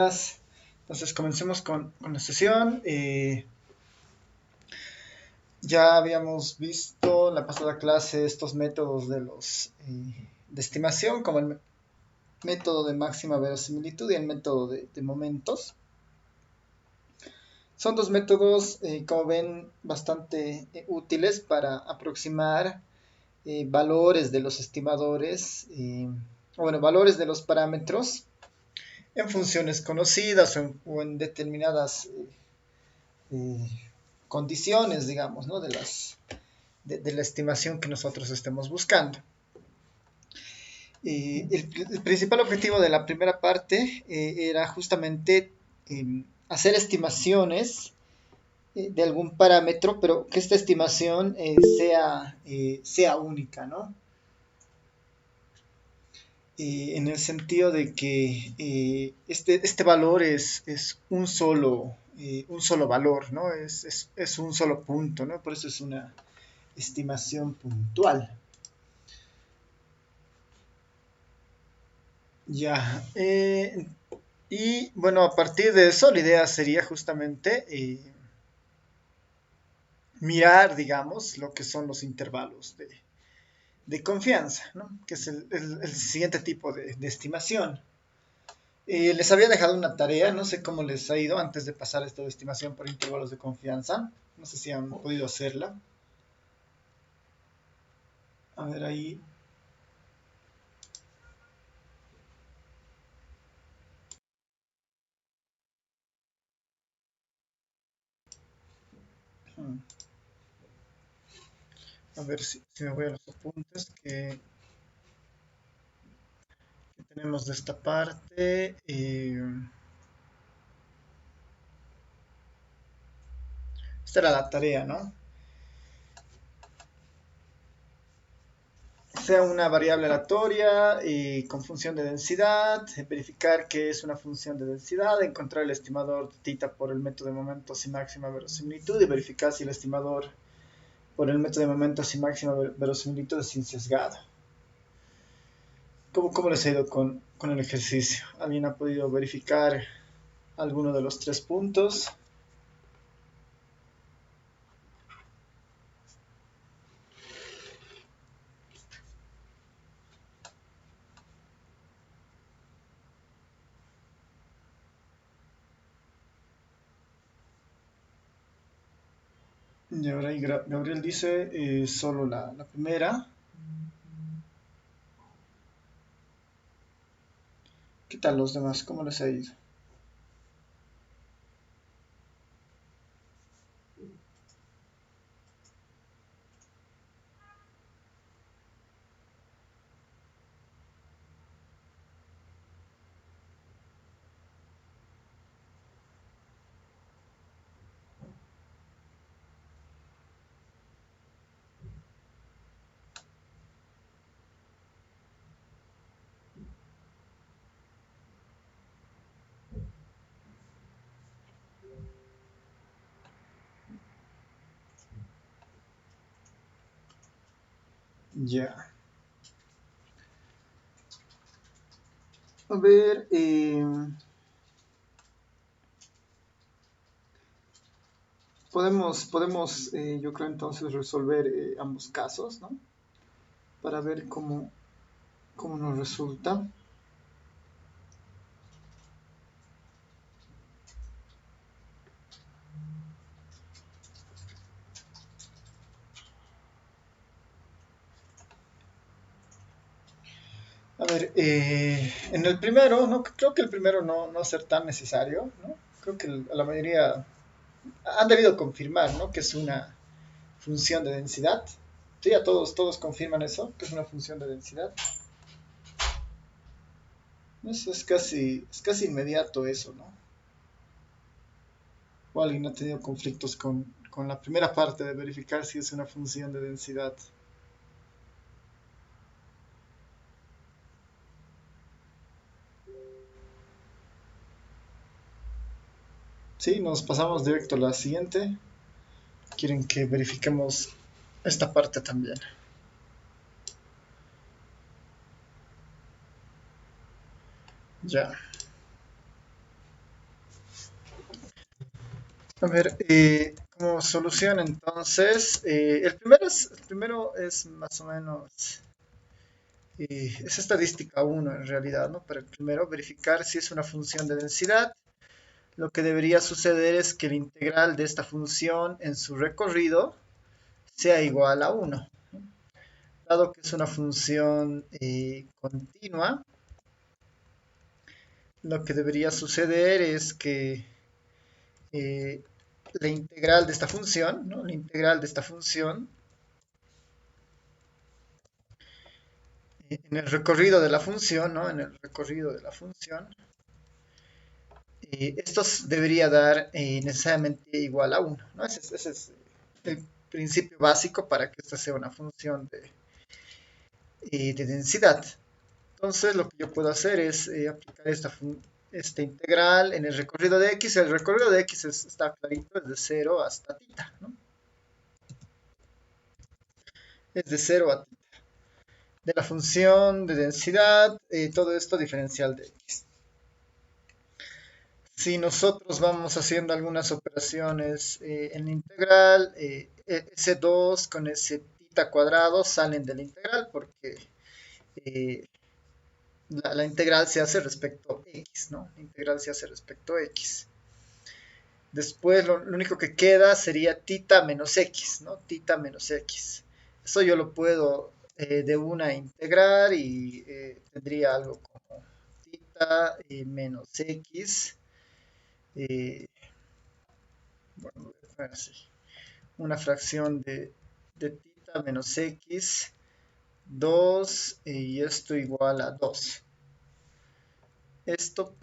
Entonces comencemos con la sesión. Ya habíamos visto en la pasada clase estos métodos de estimación, como el método de máxima verosimilitud y el método de momentos. Son dos métodos, como ven, bastante útiles para aproximar valores de los estimadores, o bueno, valores de los parámetros en funciones conocidas o en determinadas eh, condiciones, digamos, ¿no? de la estimación que nosotros estemos buscando. El principal objetivo de la primera parte era justamente hacer estimaciones de algún parámetro, pero que esta estimación sea única, ¿no? En el sentido de que este valor es un solo valor, ¿no? Es un solo punto, ¿no? Por eso es una estimación puntual. Ya. Y bueno, a partir de eso, la idea sería justamente mirar, digamos, lo que son los intervalos de confianza, ¿no? Que es el siguiente tipo de estimación. Les había dejado una tarea, no sé cómo les ha ido antes de pasar esta estimación por intervalos de confianza. No sé si han podido hacerla. A ver ahí. Hmm. A ver si me voy a los apuntes que tenemos de esta parte. Esta era la tarea, ¿no? Sea una variable aleatoria y con función de densidad, verificar que es una función de densidad, encontrar el estimador de tita por el método de momentos y máxima verosimilitud y verificar si el estimador por el método de momentos y máxima verosimilitud es insesgado. ¿Cómo les ha ido con el ejercicio? ¿Alguien ha podido verificar alguno de los tres puntos? Y ahora ahí Gabriel dice solo la primera. ¿Qué tal los demás? ¿Cómo les ha ido? Ya. A ver, podemos yo creo entonces resolver ambos casos, ¿no? Para ver cómo nos resulta. A ver, en el primero, no, creo que el primero no va a ser tan necesario, ¿no? Creo que a la mayoría han debido confirmar, ¿no? Que es una función de densidad. Sí, ya todos confirman eso, que es una función de densidad. Eso es casi inmediato eso, ¿no? O alguien ha tenido conflictos con la primera parte de verificar si es una función de densidad. Sí, nos pasamos directo a la siguiente. Quieren que verifiquemos esta parte también. Ya. A ver, como solución entonces, el primero es más o menos, es estadística uno en realidad, ¿no? Para el primero, verificar si es una función de densidad. Lo que debería suceder es que el integral de esta función en su recorrido sea igual a uno. Dado que es una función continua, lo que debería suceder es que eh, la integral de esta función, ¿no? La integral de esta función en el recorrido de la función, ¿no? En el recorrido de la función, esto debería dar necesariamente igual a uno, ¿no? Ese es el principio básico para que esta sea una función de densidad. Entonces, lo que yo puedo hacer es aplicar esta integral en el recorrido de x. El recorrido de x está clarito, es de 0 hasta θ, ¿no? Es de 0 a θ. De la función de densidad, todo esto diferencial de x. Si nosotros vamos haciendo algunas operaciones en la integral, ese 2 con ese θ cuadrado salen de la integral porque eh, la integral se hace respecto a x, ¿no? La integral se hace respecto a x. Después lo único que queda sería θ menos x, ¿no? Θ menos x. Eso yo lo puedo de una integrar y tendría algo como θ menos x. Bueno, voy a poner así. Una fracción de θ menos x, 2 y esto igual a 2. Esto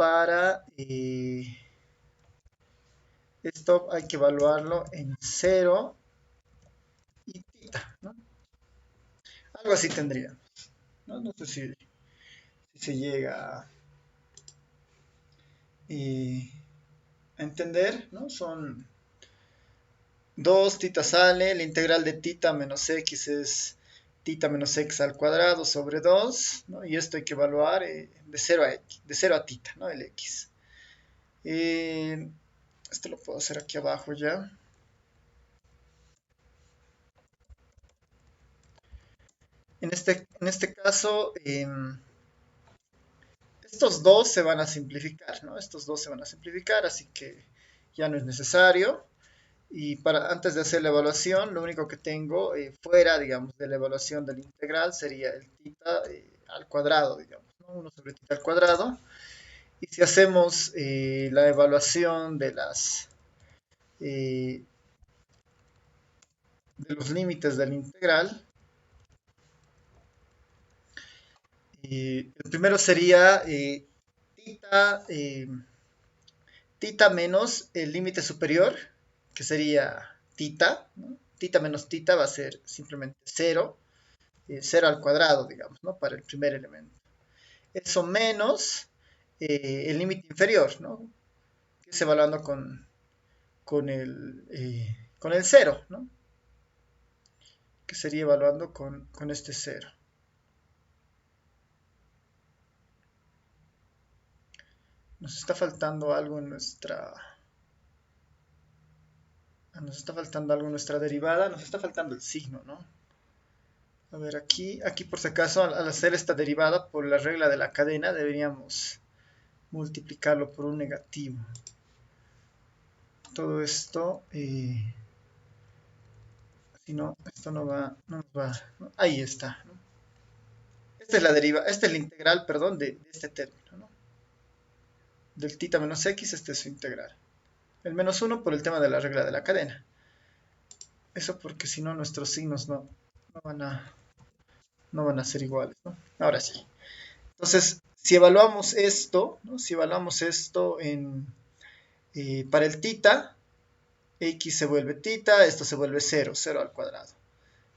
esto hay que evaluarlo en 0 y θ, ¿no? Algo así tendría. No, no sé si se llega eh, a entender, ¿no? Son 2 θ sale, la integral de θ menos x es θ menos x al cuadrado sobre 2, ¿no? Y esto hay que evaluar de 0 a x, de 0 a θ, ¿no? El x. Esto lo puedo hacer aquí abajo ya. En este caso, estos dos se van a simplificar, ¿no? Estos dos se van a simplificar, así que ya no es necesario. Y antes de hacer la evaluación, lo único que tengo fuera, digamos, de la evaluación del integral sería el θ al cuadrado, digamos, ¿no? 1 sobre θ al cuadrado. Y si hacemos la evaluación eh, de los límites del integral, el primero sería θ menos el límite superior, que sería θ, ¿no? Θ menos θ va a ser simplemente 0, 0 al cuadrado, digamos, ¿no? Para el primer elemento. Eso menos el límite inferior, ¿no? Que es evaluando con el 0, ¿no? Que sería evaluando con este 0. Nos está faltando algo en nuestra... Nos está faltando algo en nuestra derivada, nos está faltando el signo, ¿no? A ver, aquí por si acaso, al hacer esta derivada por la regla de la cadena, deberíamos multiplicarlo por un negativo. Todo esto, si no, esto no nos va, ¿no? Ahí está, ¿no? Esta es la esta es la integral, perdón, de este término, ¿no? Del θ menos x, este es su integral. El menos 1 por el tema de la regla de la cadena. Eso porque si no, nuestros signos no van a, no van a ser iguales, ¿no? Ahora sí. Entonces, si evaluamos esto, ¿no? Si evaluamos esto para el θ, x se vuelve θ, esto se vuelve 0, 0 al cuadrado.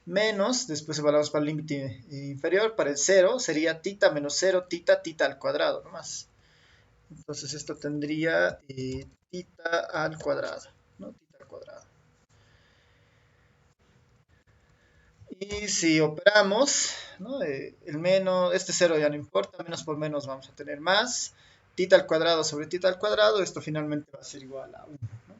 Menos, después evaluamos para el límite inferior, para el 0 sería θ menos 0, θ al cuadrado nomás. Entonces esto tendría θ al cuadrado, ¿no? Θ al cuadrado. Y si operamos, ¿no? El menos, este 0 ya no importa, menos por menos vamos a tener más. Θ al cuadrado sobre θ al cuadrado, esto finalmente va a ser igual a 1, ¿no?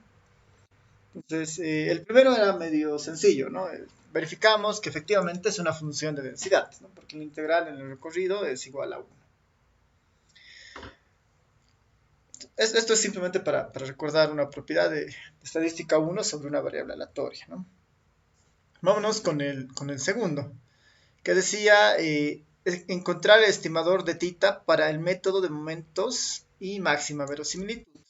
Entonces, el primero era medio sencillo, ¿no? Verificamos que efectivamente es una función de densidad, ¿no? Porque la integral en el recorrido es igual a 1. Esto es simplemente para recordar una propiedad de estadística 1 sobre una variable aleatoria, ¿no? Vámonos con el segundo, que decía encontrar el estimador de tita para el método de momentos y máxima verosimilitud.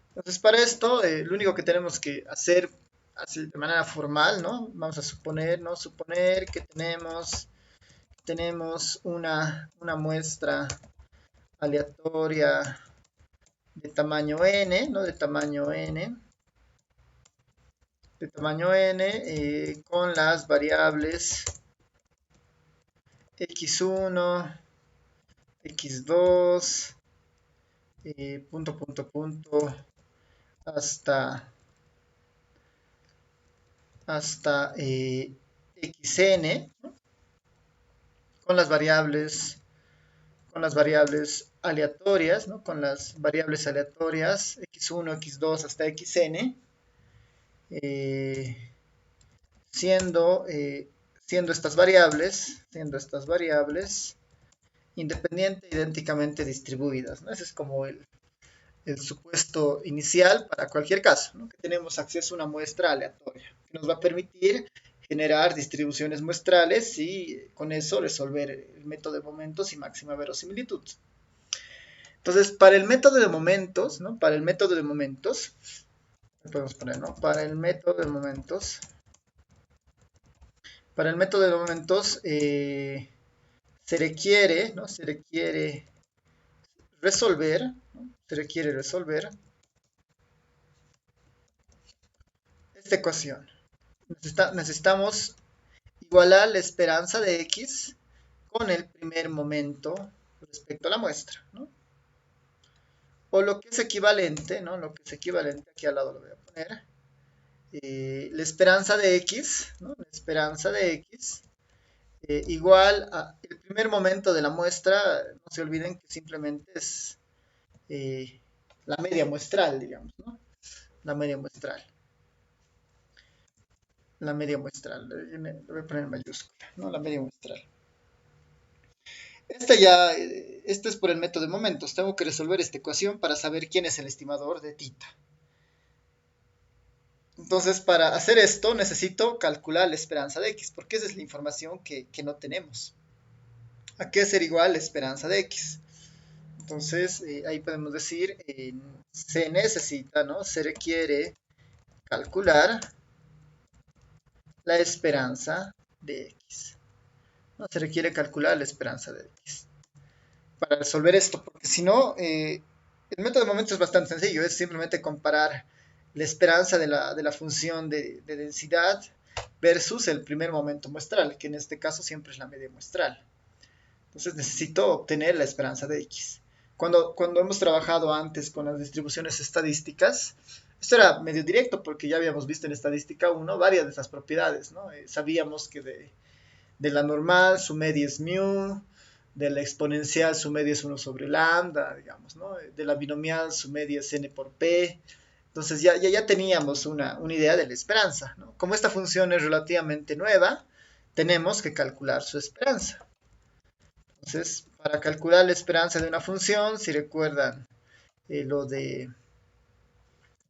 Entonces, para esto, lo único que tenemos que hacer así de manera formal, ¿no? Vamos a suponer, ¿no? Suponer que tenemos una muestra aleatoria de tamaño n, ¿no? De tamaño n, con las variables x1, x2, punto, punto, punto, hasta, hasta xn, ¿no? con las variables, con las variables aleatorias, ¿no? Con las variables aleatorias x1, x2 hasta xn, eh, siendo, eh, siendo estas variables independiente e idénticamente distribuidas, ¿no? Ese es como el supuesto inicial para cualquier caso, ¿no? Que tenemos acceso a una muestra aleatoria, que nos va a permitir generar distribuciones muestrales y con eso resolver el método de momentos y máxima verosimilitud. Entonces, para el método de momentos, ¿no? Para el método de momentos, podemos poner, ¿no? Para el método de momentos, se requiere, ¿no? Resolver, ¿no? Se requiere resolver esta ecuación. Necesitamos igualar la esperanza de x con el primer momento respecto a la muestra, ¿no? O lo que es equivalente, ¿no? Lo que es equivalente, aquí al lado lo voy a poner, la esperanza de x, ¿no? La esperanza de x igual a el primer momento de la muestra, no se olviden que simplemente es eh, la media muestral, digamos, ¿no? La media muestral. La media muestral, lo voy a poner en mayúscula, ¿no? La media muestral. Este es por el método de momentos. Tengo que resolver esta ecuación para saber quién es el estimador de tita. Entonces, para hacer esto necesito calcular la esperanza de x, porque esa es la información que no tenemos. ¿A qué ser igual la esperanza de x? Entonces, ahí podemos decir, se necesita, ¿no? Se requiere calcular la esperanza de x. ¿No? Se requiere calcular la esperanza de x para resolver esto, porque si no, el método de momento es bastante sencillo, es simplemente comparar la esperanza de la función de densidad versus el primer momento muestral, que en este caso siempre es la media muestral. Entonces necesito obtener la esperanza de x. Cuando hemos trabajado antes con las distribuciones estadísticas, esto era medio directo porque ya habíamos visto en estadística 1 varias de esas propiedades, ¿no? Sabíamos que de la normal su media es mu, de la exponencial su media es 1 sobre lambda, digamos, ¿no? De la binomial su media es n por p. Entonces ya teníamos una idea de la esperanza, ¿no? Como esta función es relativamente nueva, tenemos que calcular su esperanza. Entonces, para calcular la esperanza de una función, si recuerdan lo de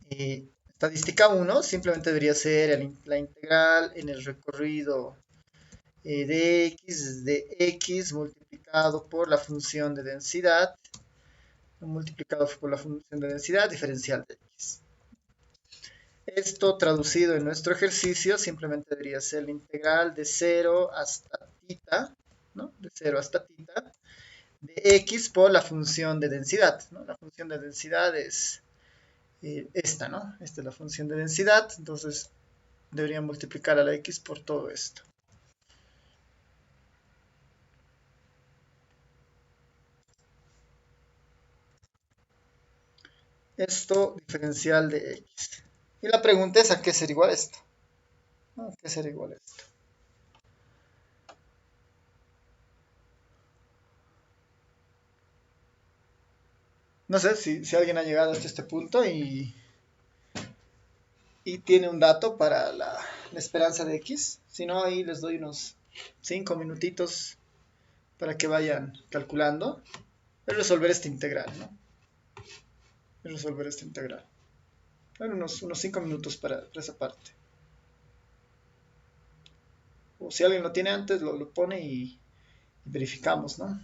estadística 1, simplemente debería ser la integral en el recorrido de x multiplicado por la función de densidad, diferencial de x. Esto traducido en nuestro ejercicio simplemente debería ser la integral de 0 hasta tita, ¿no? De 0 hasta tita, de x por la función de densidad, ¿no? La función de densidad es esta, ¿no? Esta es la función de densidad, entonces debería multiplicar a la x por todo esto. Esto diferencial de x. Y la pregunta es, ¿a qué ser igual esto? ¿A qué ser igual esto? No sé si alguien ha llegado hasta este punto y y tiene un dato para la esperanza de x. Si no, ahí les doy unos 5 minutitos para que vayan calculando. Es resolver esta integral, ¿no? Es resolver esta integral. Bueno, unos 5 minutos para esa parte. O si alguien lo tiene antes, lo pone y verificamos, ¿no?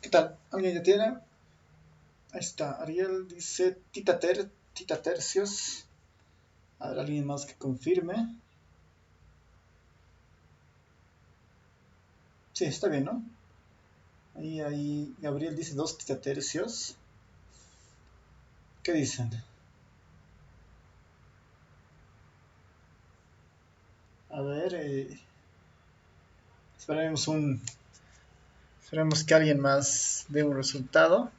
¿Qué tal? ¿Alguien ya tiene? Ahí está. Ariel dice tita tercios. A ver, alguien más que confirme. Sí, está bien, ¿no? Ahí, Gabriel dice 2 titatercios. ¿Qué dicen? A ver, esperemos esperemos que alguien más dé un resultado.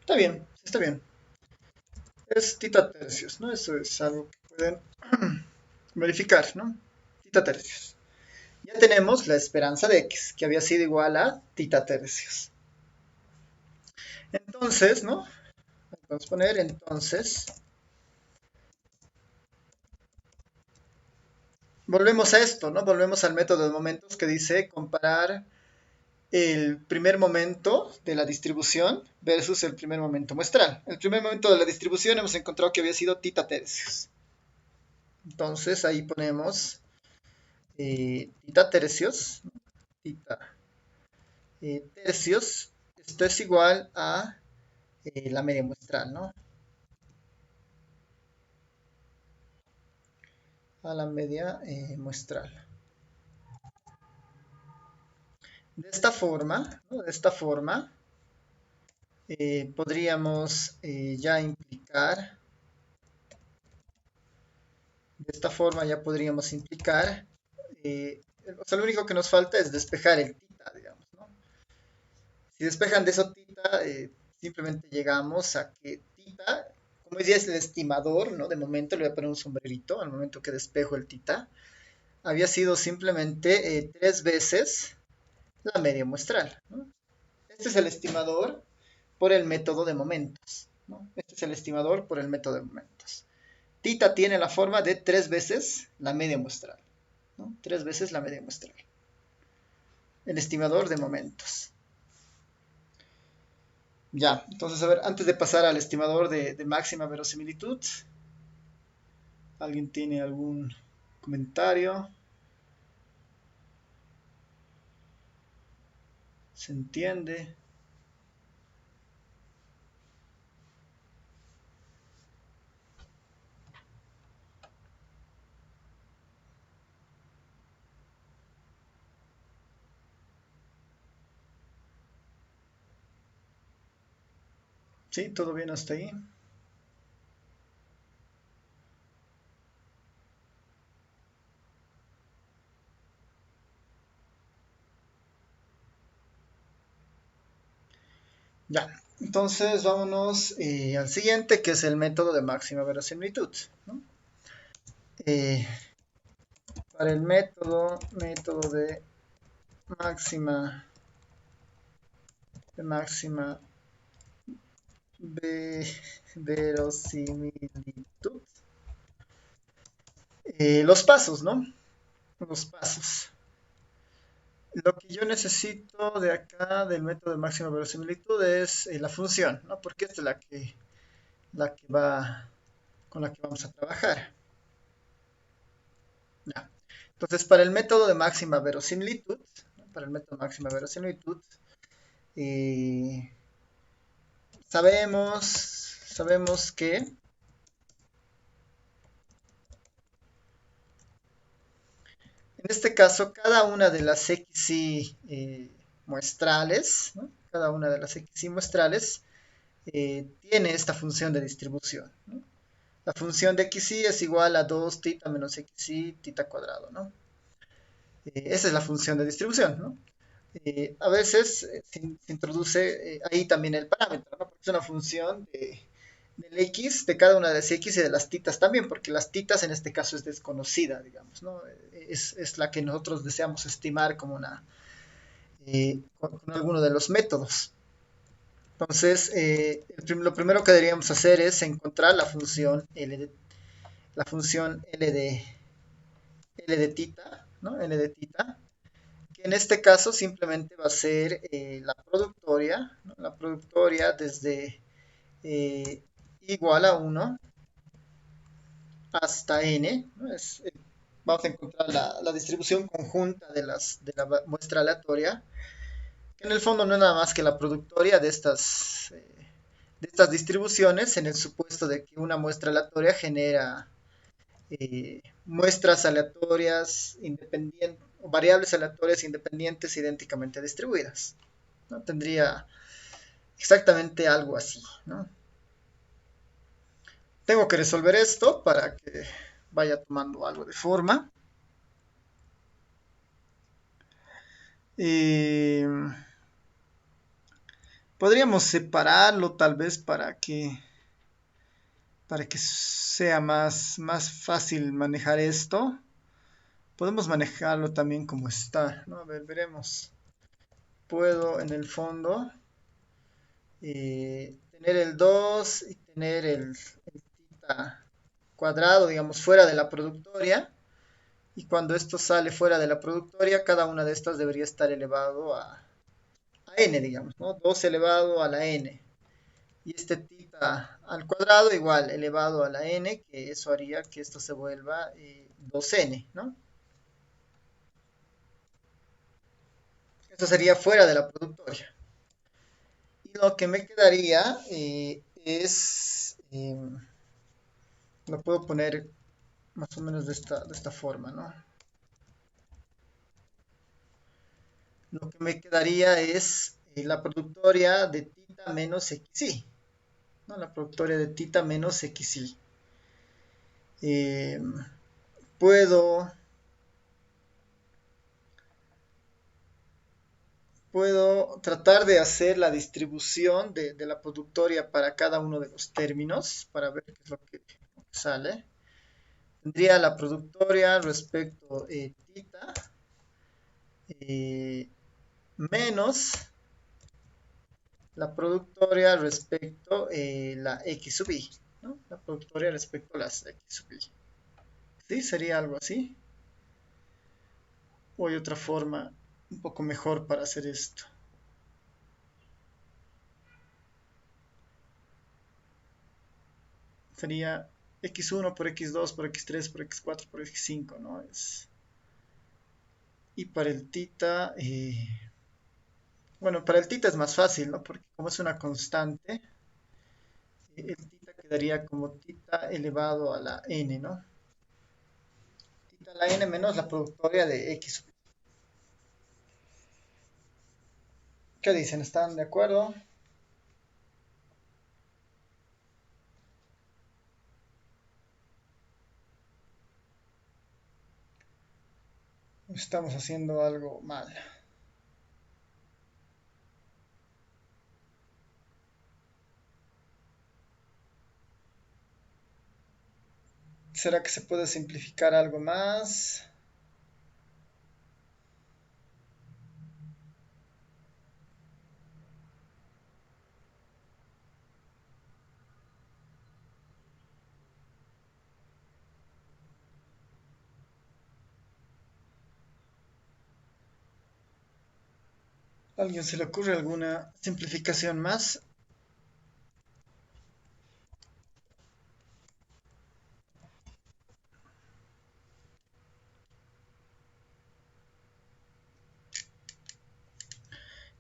Está bien, está bien. Es titatercios, ¿no? Eso es algo que pueden verificar, ¿no? Titatercios. Ya tenemos la esperanza de x, que había sido igual a titatercios. Entonces, ¿no? Vamos a poner entonces. Volvemos a esto, ¿no? Volvemos al método de momentos que dice comparar el primer momento de la distribución versus el primer momento muestral. El primer momento de la distribución hemos encontrado que había sido tita tercios. Entonces ahí ponemos tita tercios, tita tercios, esto es igual a la media muestral, ¿no? A la media muestral. De esta forma, ¿no? De esta forma, podríamos ya implicar de esta forma ya podríamos implicar, o sea, lo único que nos falta es despejar el tita, digamos, ¿no? Si despejan de eso tita, simplemente llegamos a que tita, como decía, es el estimador, ¿no? De momento le voy a poner un sombrerito al momento que despejo el tita, había sido simplemente 3 veces la media muestral, ¿no? Este es el estimador por el método de momentos, ¿no? Este es el estimador por el método de momentos. Tita tiene la forma de 3 veces la media muestral, ¿no? 3 veces la media muestral. El estimador de momentos. Ya, entonces, a ver, antes de pasar al estimador de máxima verosimilitud, ¿alguien tiene algún comentario? ¿Se entiende? ¿Sí? ¿Todo bien hasta ahí? Ya, entonces vámonos al siguiente, que es el método de máxima verosimilitud, ¿no? Eh, para el método máxima, de máxima verosimilitud, los pasos, ¿no? Los pasos. Lo que yo necesito de acá del método de máxima verosimilitud es la función, ¿no? Porque esta es la que va, con la que vamos a trabajar. Ya. Entonces, para el método de máxima verosimilitud, ¿no? Para el método de máxima verosimilitud, eh, sabemos que en este caso cada una de las XY muestrales, ¿no? Cada una de las XY muestrales tiene esta función de distribución, ¿no? La función de xy es igual a 2 tita menos xy tita cuadrado, ¿no? Esa es la función de distribución, ¿no? A veces se introduce ahí también el parámetro, ¿no? Porque es una función del x, de cada una de las x y de las titas también, porque las titas en este caso es desconocida, digamos, ¿no? Es la que nosotros deseamos estimar como con alguno de los métodos. Entonces, lo primero que deberíamos hacer es encontrar la función L de tita, ¿no? L de tita, que en este caso simplemente va a ser la productoria, ¿no? La productoria desde igual a 1 hasta n, ¿no? Vamos a encontrar la distribución conjunta de la muestra aleatoria, que en el fondo no es nada más que la productoria de estas distribuciones en el supuesto de que una muestra aleatoria genera muestras aleatorias independientes, o variables aleatorias independientes idénticamente distribuidas, ¿no? Tendría exactamente algo así, ¿no? Tengo que resolver esto para que vaya tomando algo de forma. Eh, Podríamos separarlo tal vez para que sea más fácil manejar esto. Podemos manejarlo también como está, ¿no? A ver, veremos. Puedo en el fondo tener el 2 y tener el tita cuadrado, digamos, fuera de la productoria. Y cuando esto sale fuera de la productoria, cada una de estas debería estar elevado a n, digamos, ¿no? 2 elevado a la n. Y este tita al cuadrado igual, elevado a la n, que eso haría que esto se vuelva 2n, ¿no? Esto sería fuera de la productoria. Y lo que me quedaría lo puedo poner más o menos de esta forma, ¿no? Lo que me quedaría es la productoria de tita menos xy, ¿no? La productoria de tita menos xy. Eh, puedo, puedo tratar de hacer la distribución de la productoria para cada uno de los términos para ver qué es lo que sale. Tendría la productoria respecto tita eh, menos la productoria respecto la x sub i, ¿no? La productoria respecto a las x sub i. ¿Sí? Sería algo así. O hay otra forma un poco mejor para hacer esto. Sería x1 por x2 por x3 por x4 por x5, ¿no? Y para el tita, bueno, para el tita es más fácil, ¿no? Porque como es una constante, el tita quedaría como tita elevado a la n, ¿no? Tita a la n menos la productoria de x. ¿Qué dicen? ¿Están de acuerdo? Estamos haciendo algo mal. ¿Será que se puede simplificar algo más? ¿A alguien se le ocurre alguna simplificación más?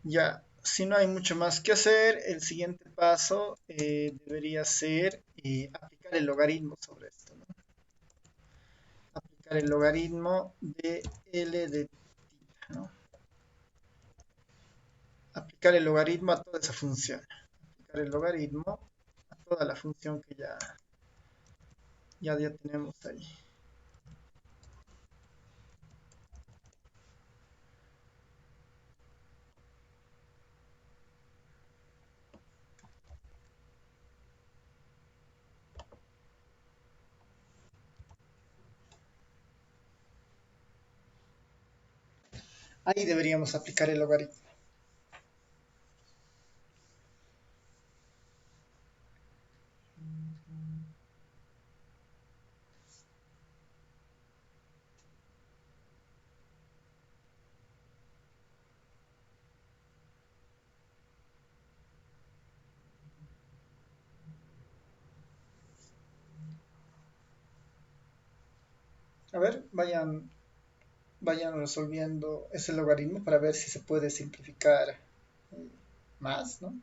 Ya, si no hay mucho más que hacer, el siguiente paso debería ser aplicar el logaritmo sobre esto, ¿no? Aplicar el logaritmo de L de tita, ¿no? Aplicar el logaritmo a toda esa función. Aplicar el logaritmo a toda la función que ya tenemos ahí. Ahí deberíamos aplicar el logaritmo. A ver, vayan resolviendo ese logaritmo para ver si se puede simplificar más, ¿no?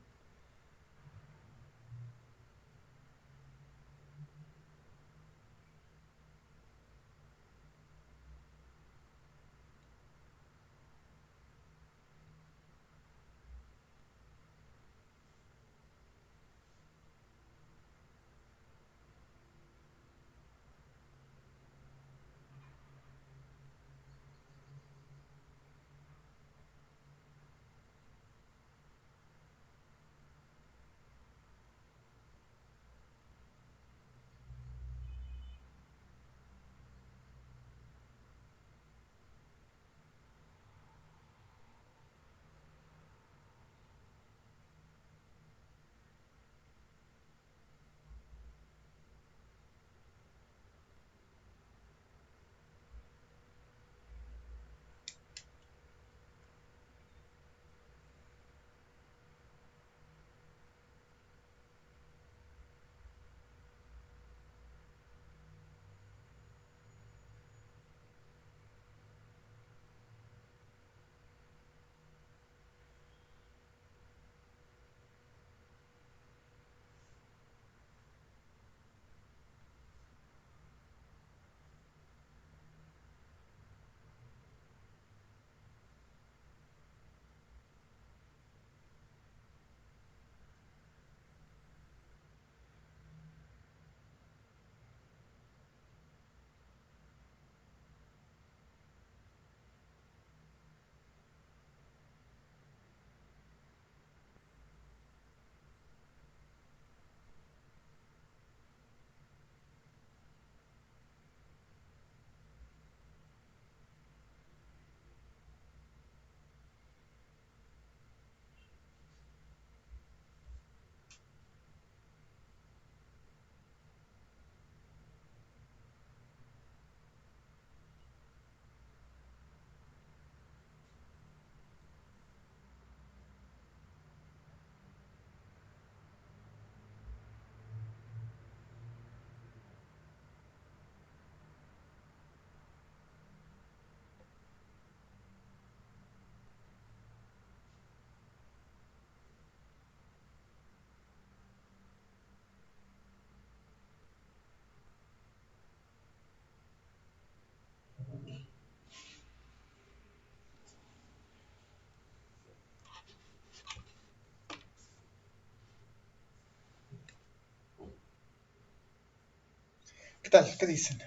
¿Qué tal? ¿Qué dicen?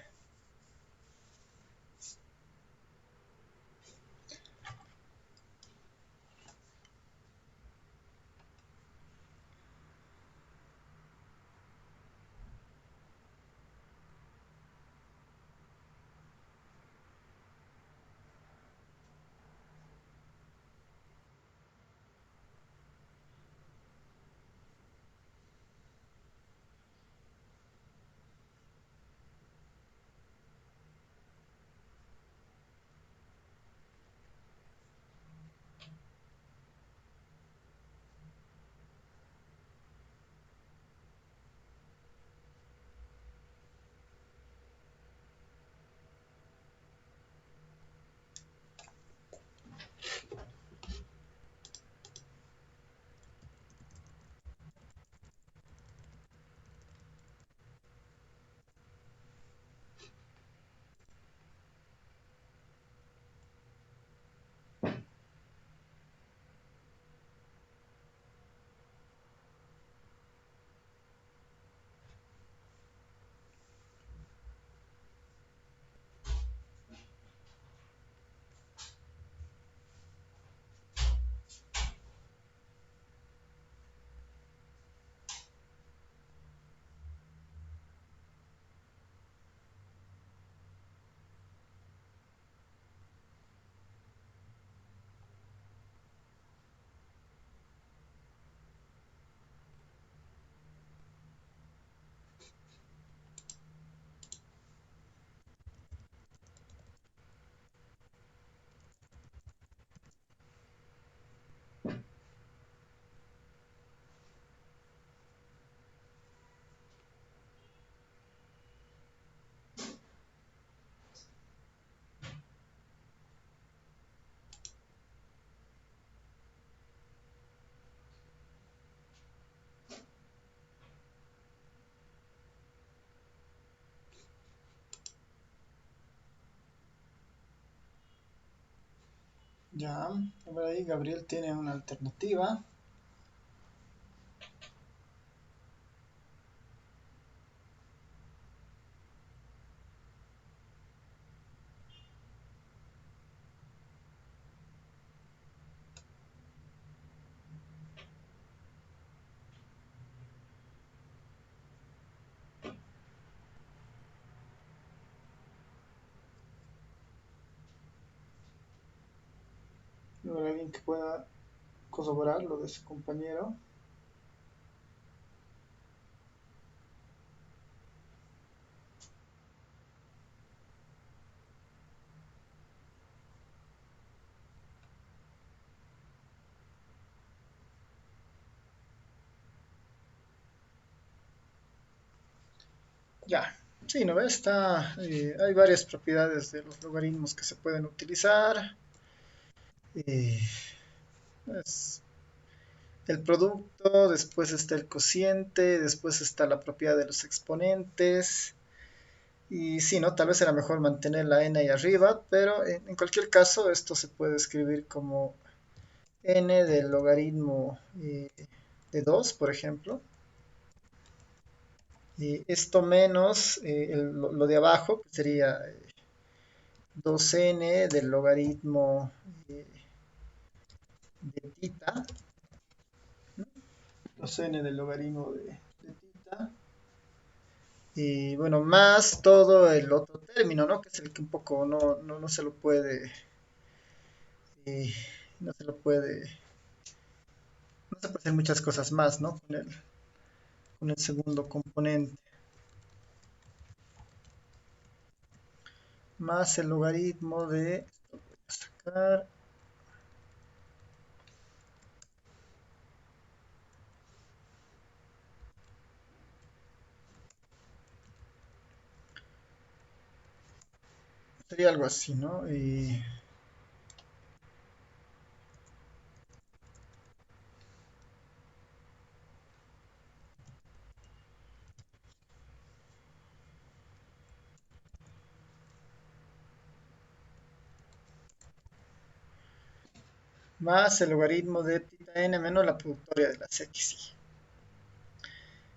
Ya, a ver ahí Gabriel tiene una alternativa. A ver, alguien que pueda corroborar lo de su compañero. Ya, sí, ¿no ves? Hay varias propiedades de los logaritmos que se pueden utilizar. Eh, es el producto, después está el cociente, después está la propiedad de los exponentes. Y sí, ¿no? Tal vez era mejor mantener la n ahí arriba, pero en cualquier caso esto se puede escribir como n del logaritmo de 2, por ejemplo. Y esto menos lo de abajo, que sería 2n del logaritmo eh, de tita, ¿no? 2n del logaritmo de tita. Y bueno, más todo el otro término, ¿no? Que es el que un poco no se lo puede, eh, no se lo puede, no se puede hacer muchas cosas más, ¿no? Con el segundo componente. Más el logaritmo de, esto voy a sacar, sería algo así, ¿no? Y más el logaritmo de tita n menos la productoria de las x.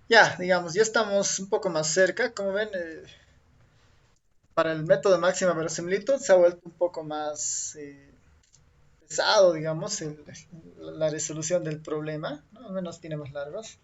Ya, digamos, ya estamos un poco más cerca. Como ven, para el método de máxima verosimilitud se ha vuelto un poco más pesado, digamos, la resolución del problema, ¿no? Al menos tiene más largos.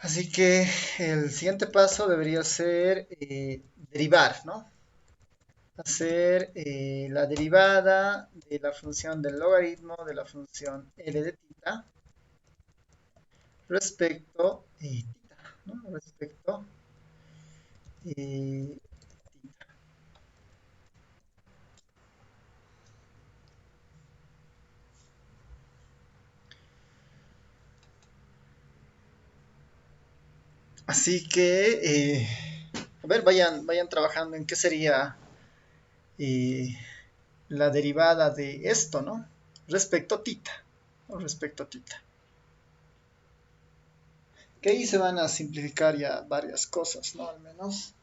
Así que el siguiente paso debería ser derivar, ¿no? Hacer la derivada de la función del logaritmo de la función L de tita respecto tita, ¿no? Respecto eh, así que, a ver, vayan trabajando en qué sería eh, la derivada de esto, ¿no? Respecto a tita, ¿no? Respecto a tita. Que ahí se van a simplificar ya varias cosas, ¿no? Al menos.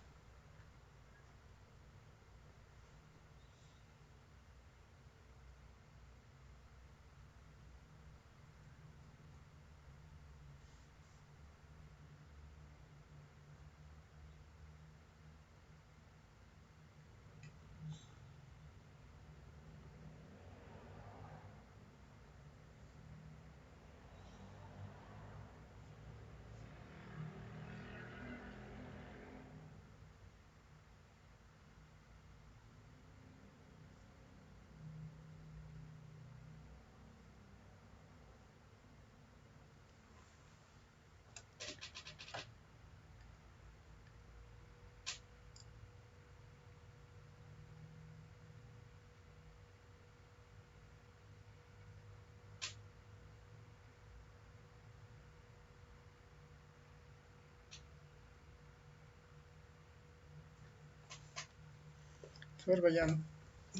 A ver, vayan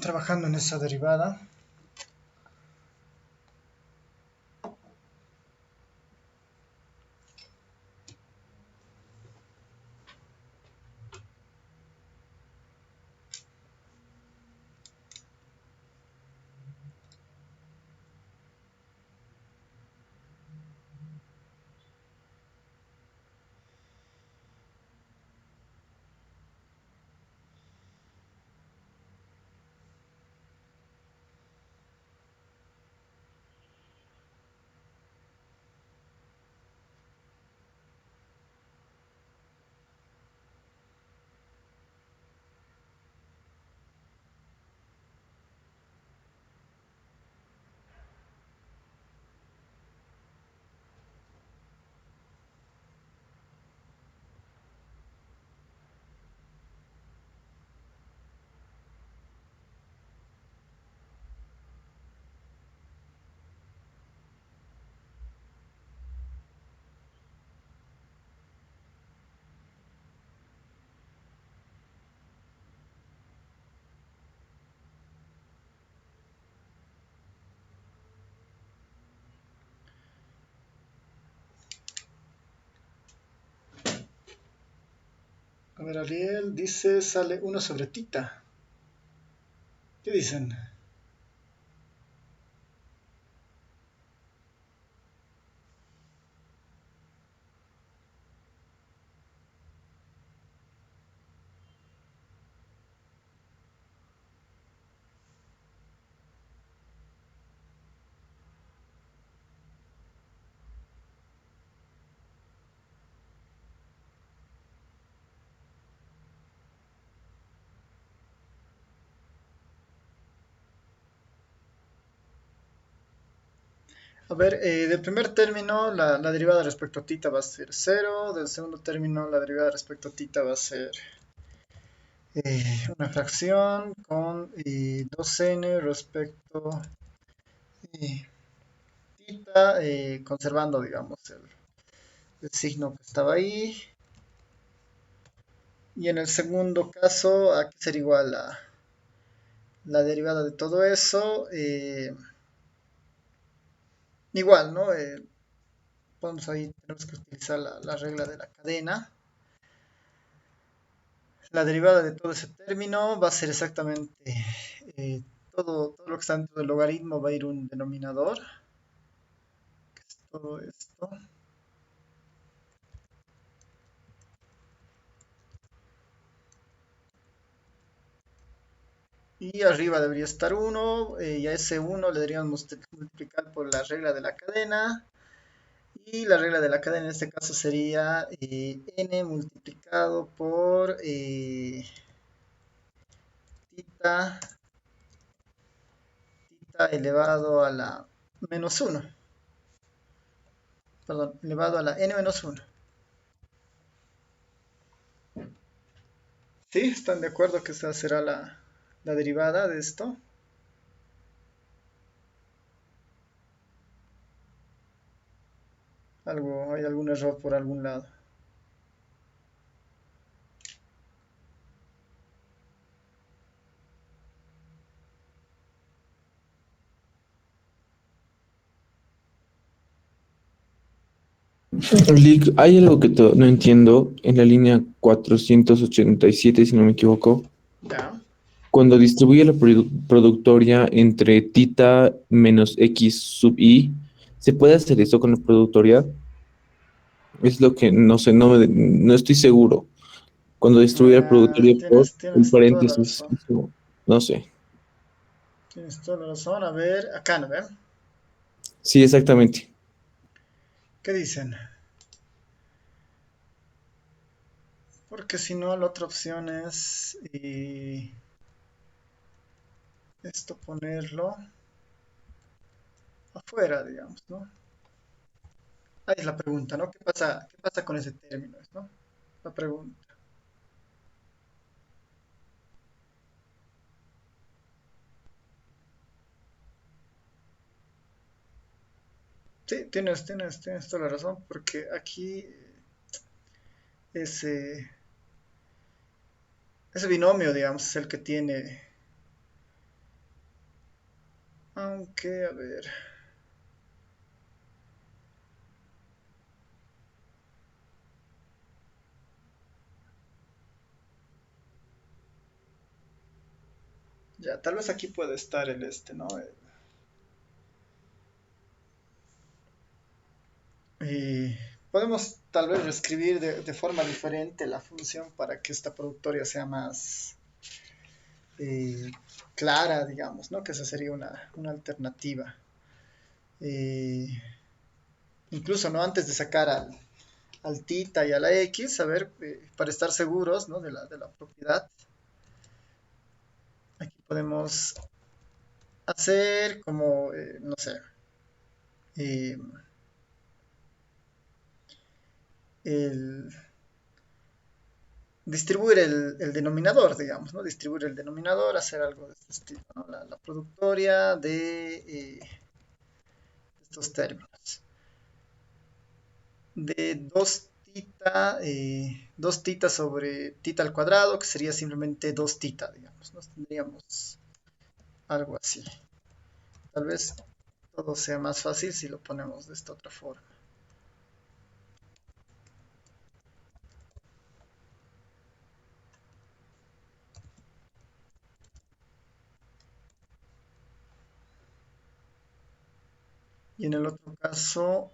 trabajando en esa derivada. A ver, Ariel dice, sale uno sobre tita. ¿Qué dicen? A ver, del primer término la derivada respecto a tita va a ser cero. Del segundo término la derivada respecto a tita va a ser una fracción con 2n respecto eh, tita, conservando, digamos, el signo que estaba ahí. Y en el segundo caso, aquí será igual a la derivada de todo eso, igual, ¿no? Podemos ahí, tenemos que utilizar la regla de la cadena. La derivada de todo ese término va a ser exactamente todo lo que está dentro del logaritmo va a ir un denominador, que es todo esto. Y arriba debería estar 1, y a ese 1 le deberíamos multiplicar por la regla de la cadena. Y la regla de la cadena en este caso sería n multiplicado por tita, tita elevado a la menos 1. Perdón, elevado a la n menos 1. ¿Sí? ¿Están de acuerdo que esa será la derivada de esto? Hay algún error por algún lado. Lick, hay algo que no entiendo en la línea 487, si no me equivoco. Ya. Cuando distribuye la productoria entre tita menos x sub i, ¿se puede hacer eso con la productoria? Es lo que no sé, no estoy seguro. Cuando distribuye la productoria por un Tienes toda la paréntesis, razón. eso, no sé. Tienes toda la razón. A ver, acá, ¿no ven? Sí, exactamente. ¿Qué dicen? Porque si no, la otra opción es esto ponerlo afuera, digamos, ¿no? Ahí es la pregunta, ¿no? Qué pasa con ese término, ¿no? La pregunta. Sí, tienes toda la razón, porque aquí ese, ese binomio, digamos, es el que tiene. Aunque, a ver. Ya, tal vez aquí puede estar el este, ¿no? Y podemos tal vez reescribir de forma diferente la función para que esta productoria sea más eh, clara, digamos, ¿no? Que esa sería una alternativa. Eh, incluso, ¿no? Antes de sacar al tita y a la x, a ver, para estar seguros, ¿no? De la propiedad, aquí podemos hacer como, no sé, eh, el, distribuir el denominador, digamos, ¿no? Distribuir el denominador, hacer algo de este estilo, ¿no? La productoria de estos términos. De 2 tita sobre tita al cuadrado, que sería simplemente 2 tita, digamos. Nos tendríamos algo así. Tal vez todo sea más fácil si lo ponemos de esta otra forma. Y en el otro caso,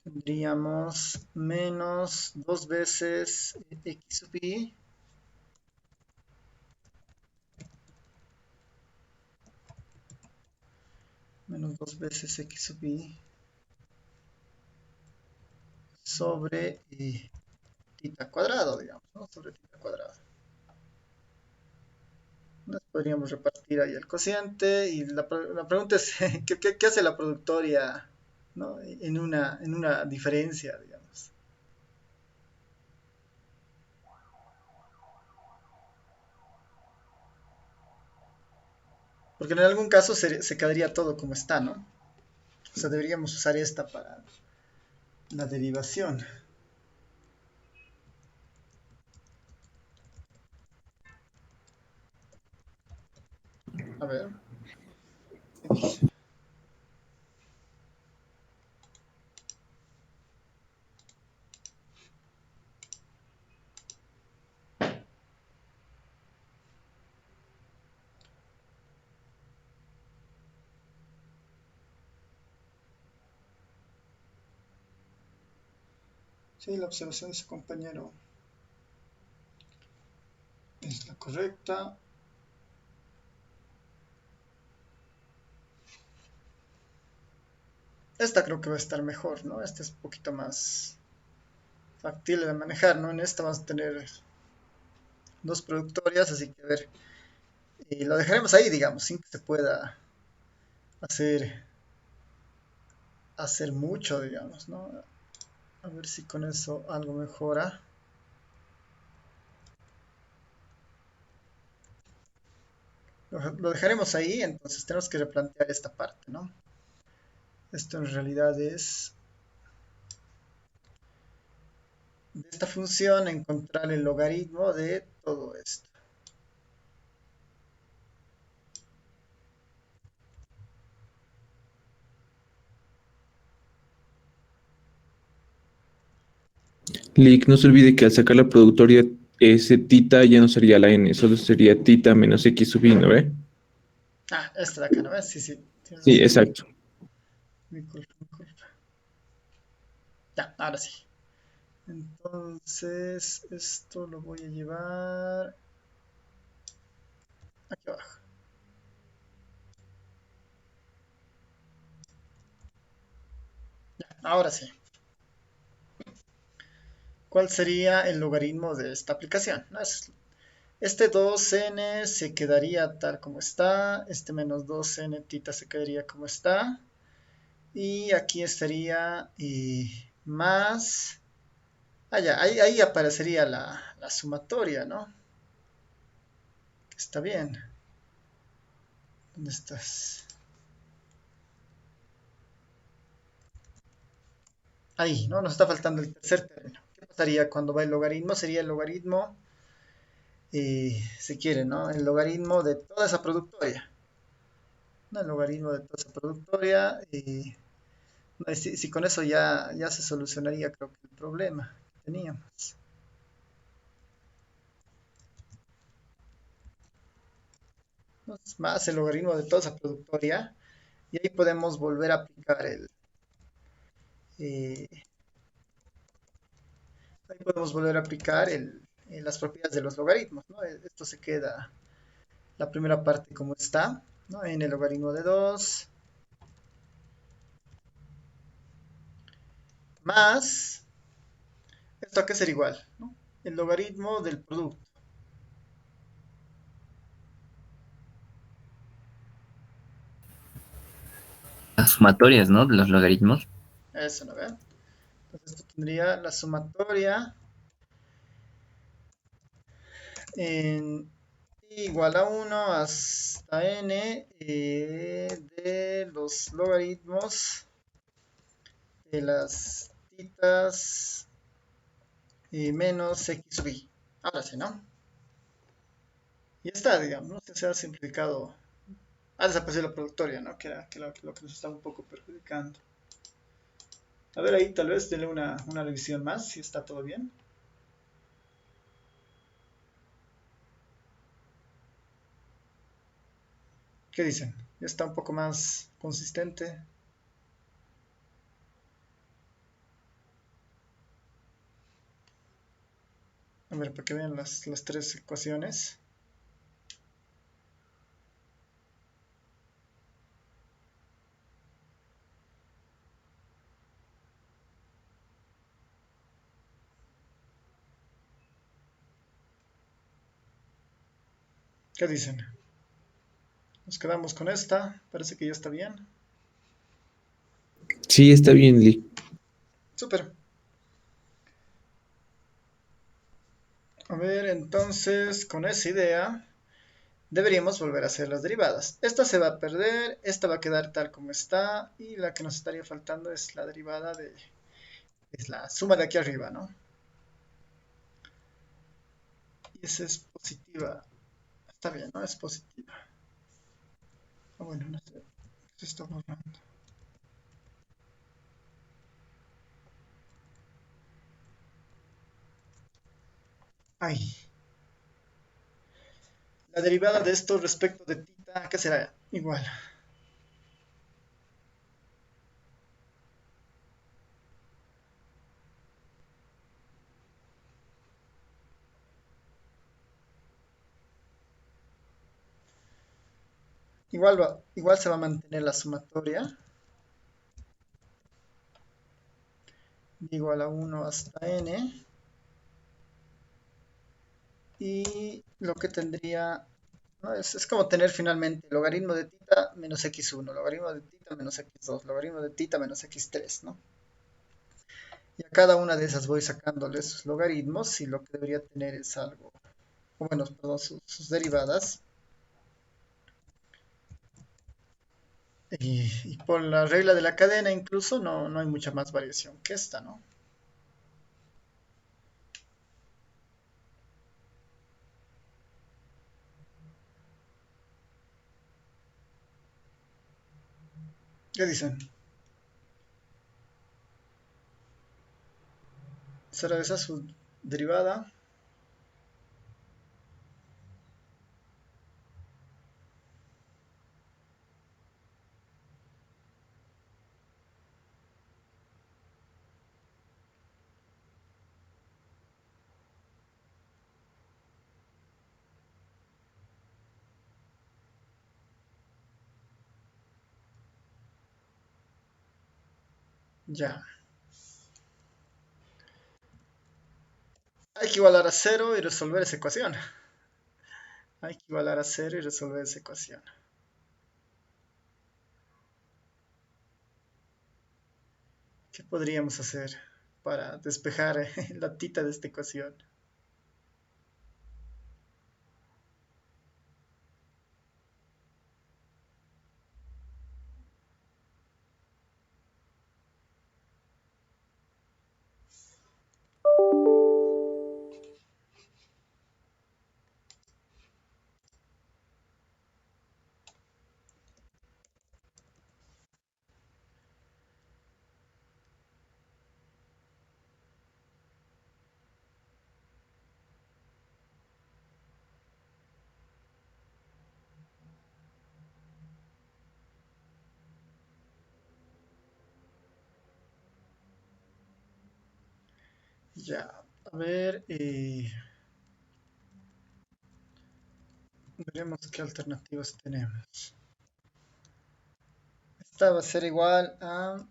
tendríamos menos 2 veces x sub i menos 2 veces x sub i sobre tita cuadrado, digamos, ¿no? Sobre tita cuadrado. Nos podríamos repartir ahí el cociente y la pregunta es, ¿qué hace la productoria, ¿no? En una diferencia, digamos? Porque en algún caso se quedaría todo como está, ¿no? O sea, deberíamos usar esta para la derivación. A ver, ¿qué dice? Sí, la observación de su compañero es la correcta. Esta creo que va a estar mejor, ¿no? Esta es un poquito más factible de manejar, ¿no? En esta vamos a tener dos productorias, así que a ver, y lo dejaremos ahí, digamos, sin que se pueda hacer, hacer mucho, digamos, ¿no? A ver si con eso algo mejora. Lo dejaremos ahí, entonces tenemos que replantear esta parte, ¿no? Esto en realidad es de esta función encontrar el logaritmo de todo esto. Lick, no se olvide que al sacar la productoria, ese tita ya no sería la n, solo sería tita menos x sub i, ¿no ve? Ah, esta de acá, ¿no ves? Sí, sí, tienes Sí, razón. exacto. Mi culpa, mi culpa. Ya, ahora sí. Entonces, esto lo voy a llevar aquí abajo. Ya, ahora sí. ¿Cuál sería el logaritmo de esta aplicación? ¿No? Este 2n se quedaría tal como está. Este menos 2n tita se quedaría como está. Y aquí estaría más. Ah, ya, ahí aparecería la sumatoria, ¿no? Está bien. ¿Dónde estás? Ahí, ¿no? Nos está faltando el tercer término. ¿Qué pasaría cuando va el logaritmo? Sería el logaritmo, si quiere, ¿no? El logaritmo de toda esa productoria. ¿No? El logaritmo de toda esa productoria. No, si con eso ya se solucionaría, creo que el problema que teníamos. Entonces, más el logaritmo de toda esa productoria. Y ahí podemos volver a aplicar eh, ahí podemos volver a aplicar las propiedades de los logaritmos, ¿no? Esto se queda la primera parte como está, ¿no? En el logaritmo de 2 más, esto hay que ser igual, ¿no? El logaritmo del producto. Las sumatorias, ¿no? De los logaritmos. Eso, ¿no ve? Entonces esto tendría la sumatoria en igual a 1 hasta n de los logaritmos de las titas menos x sub i. Ahora sí, ¿no? Y está, digamos, ¿no? Se ha simplificado. Ha desaparecido la productoria, ¿no? Que era lo que nos estaba un poco perjudicando. A ver ahí, tal vez denle una revisión más, si está todo bien. ¿Qué dicen? Ya está un poco más consistente. A ver, para que vean las tres ecuaciones. ¿Qué dicen? Nos quedamos con esta. Parece que ya está bien. Sí, está bien, Lick. Súper. A ver, entonces, con esa idea, deberíamos volver a hacer las derivadas. Esta se va a perder, esta va a quedar tal como está, y la que nos estaría faltando es la derivada es la suma de aquí arriba, ¿no? Y esa es positiva. Está bien, ¿no? Es positiva. Bueno, no sé, se está borrando. Ay, la derivada de esto respecto de tita, ¿qué será? Igual. Igual se va a mantener la sumatoria. Igual a 1 hasta n. Y lo que tendría, ¿no? Es como tener finalmente logaritmo de tita menos x1, logaritmo de tita menos x2, logaritmo de tita menos x3, ¿no? Y a cada una de esas voy sacándole sus logaritmos y lo que debería tener es algo, o bueno, perdón, sus derivadas. Y por la regla de la cadena incluso no hay mucha más variación que esta, ¿no? ¿Qué dicen? ¿Será esa su derivada? Ya. Hay que igualar a cero y resolver esa ecuación. Hay que igualar a cero y resolver esa ecuación. ¿Qué podríamos hacer para despejar la tita de esta ecuación? Ya, a ver, veremos qué alternativas tenemos. Esta va a ser igual a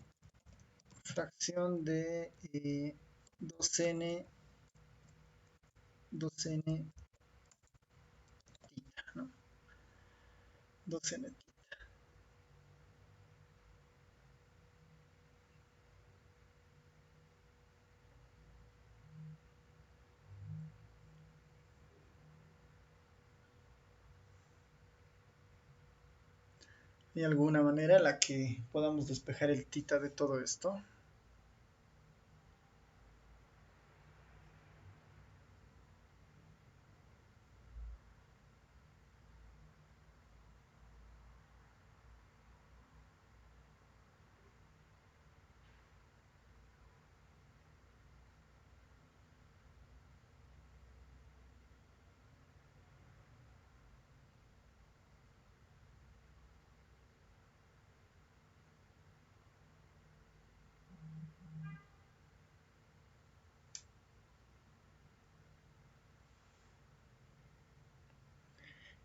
fracción de 2n, 2n tita, ¿no? 2n tita. ¿Hay alguna manera en la que podamos despejar el tita de todo esto?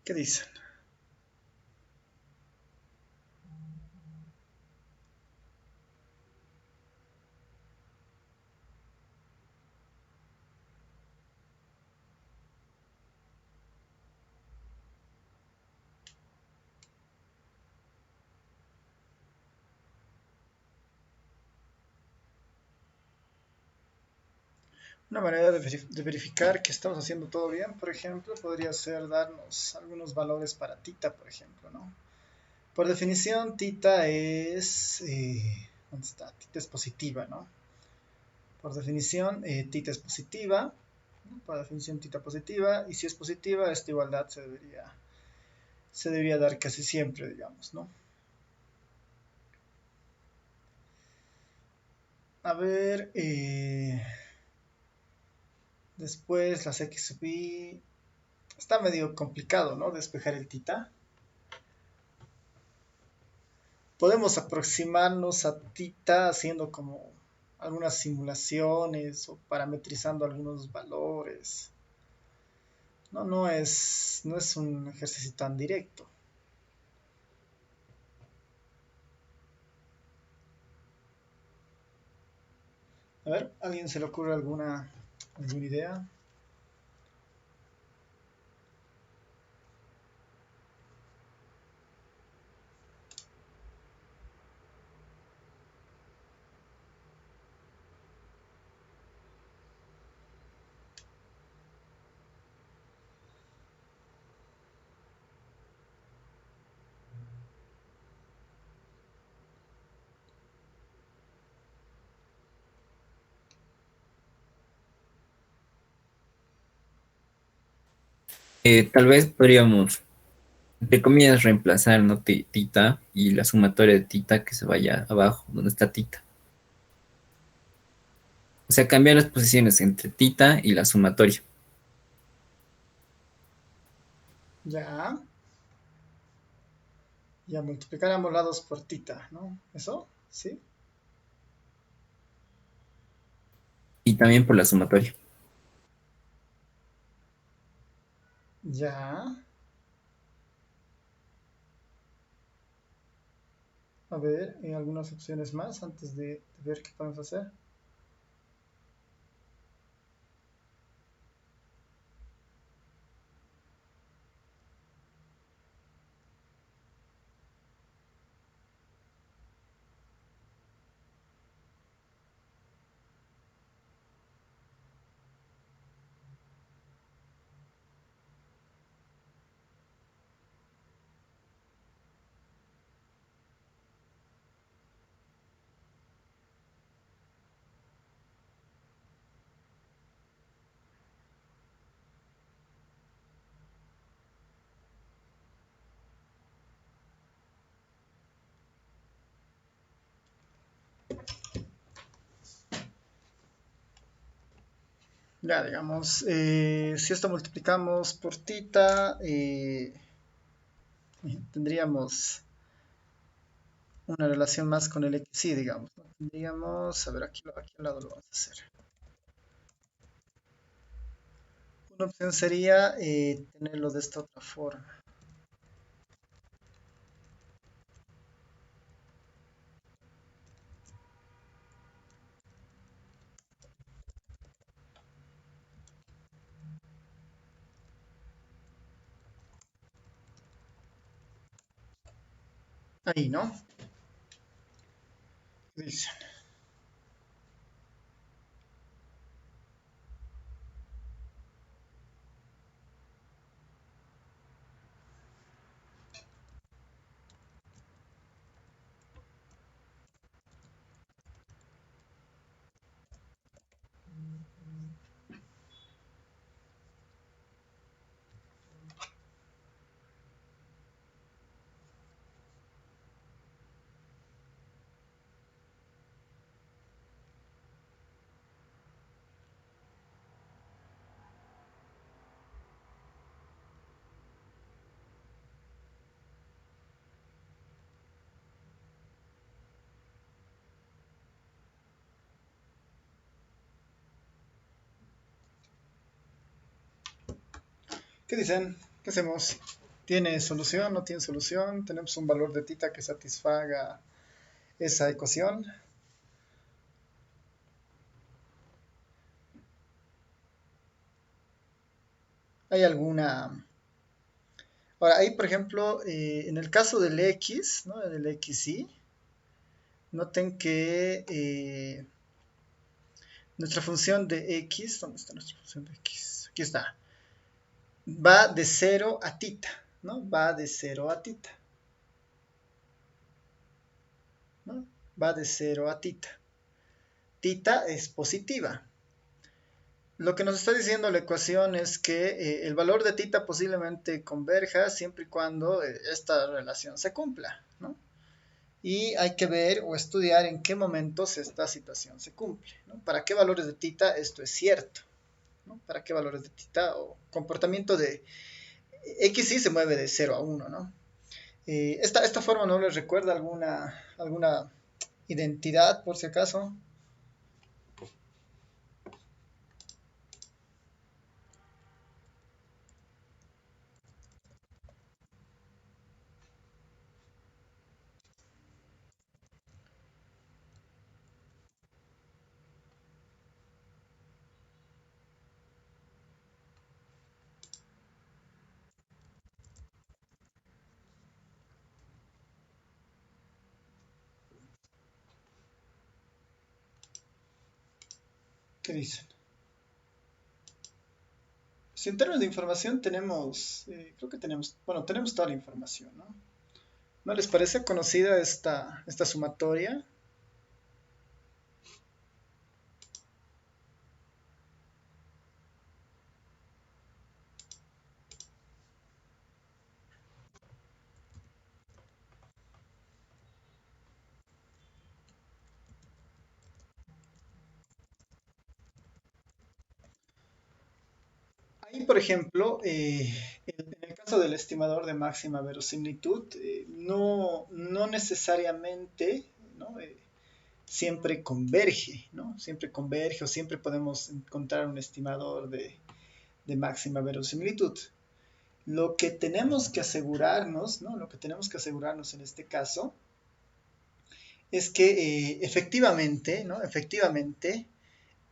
¿Qué dicen? Una manera de verificar que estamos haciendo todo bien, por ejemplo, podría ser darnos algunos valores para tita, por ejemplo, ¿no? Por definición, tita es... ¿dónde está? Tita es positiva, ¿no? Por definición, tita es positiva, ¿no? Por definición, tita positiva, y si es positiva, esta igualdad se debería dar casi siempre, digamos, ¿no? A ver, después las X sub i. Está medio complicado, ¿no? Despejar el tita. Podemos aproximarnos a tita haciendo como algunas simulaciones o parametrizando algunos valores. No, no es un ejercicio tan directo. A ver, ¿alguien se le ocurre alguna idea? Tal vez podríamos, entre comillas, reemplazar, ¿no? Tita y la sumatoria de tita que se vaya abajo, donde está tita. O sea, cambiar las posiciones entre tita y la sumatoria. Ya, ya multiplicar ambos lados por tita, ¿no? ¿Eso? ¿Sí? Y también por la sumatoria. Ya. A ver, algunas opciones más antes de ver qué podemos hacer. Ya, digamos, si esto multiplicamos por tita, tendríamos una relación más con el XY, digamos, ¿no? Tendríamos, a ver, aquí al lado lo vamos a hacer. Una opción sería tenerlo de esta otra forma. Ahí, ¿no? Dice. ¿Qué dicen? ¿Qué hacemos? ¿Tiene solución? ¿No tiene solución? ¿Tenemos un valor de tita que satisfaga esa ecuación? ¿Hay alguna? Ahora, ahí, por ejemplo, en el caso del X, ¿no? Del XY, noten que nuestra función de X, ¿dónde está nuestra función de X? Aquí está. Va de 0 a tita, ¿no? Va de 0 a tita, ¿no? Va de 0 a tita. Tita es positiva. Lo que nos está diciendo la ecuación es que el valor de tita posiblemente converja siempre y cuando esta relación se cumpla, ¿no? Y hay que ver o estudiar en qué momentos esta situación se cumple, ¿no? ¿Para qué valores de tita esto es cierto? ¿No? ¿Para qué valores de tita o comportamiento de x y se mueve de 0 a 1, ¿no? Esta forma no les recuerda alguna identidad, por si acaso. ¿Qué dicen? Si en términos de información tenemos, creo que tenemos, bueno, tenemos toda la información, ¿no? ¿No les parece conocida esta sumatoria? Ahí, por ejemplo, en el caso del estimador de máxima verosimilitud, no necesariamente, ¿no? Siempre converge, ¿no? Siempre converge o siempre podemos encontrar un estimador de máxima verosimilitud. Lo que tenemos que asegurarnos, ¿no? Lo que tenemos que asegurarnos en este caso es que efectivamente, ¿no? Efectivamente,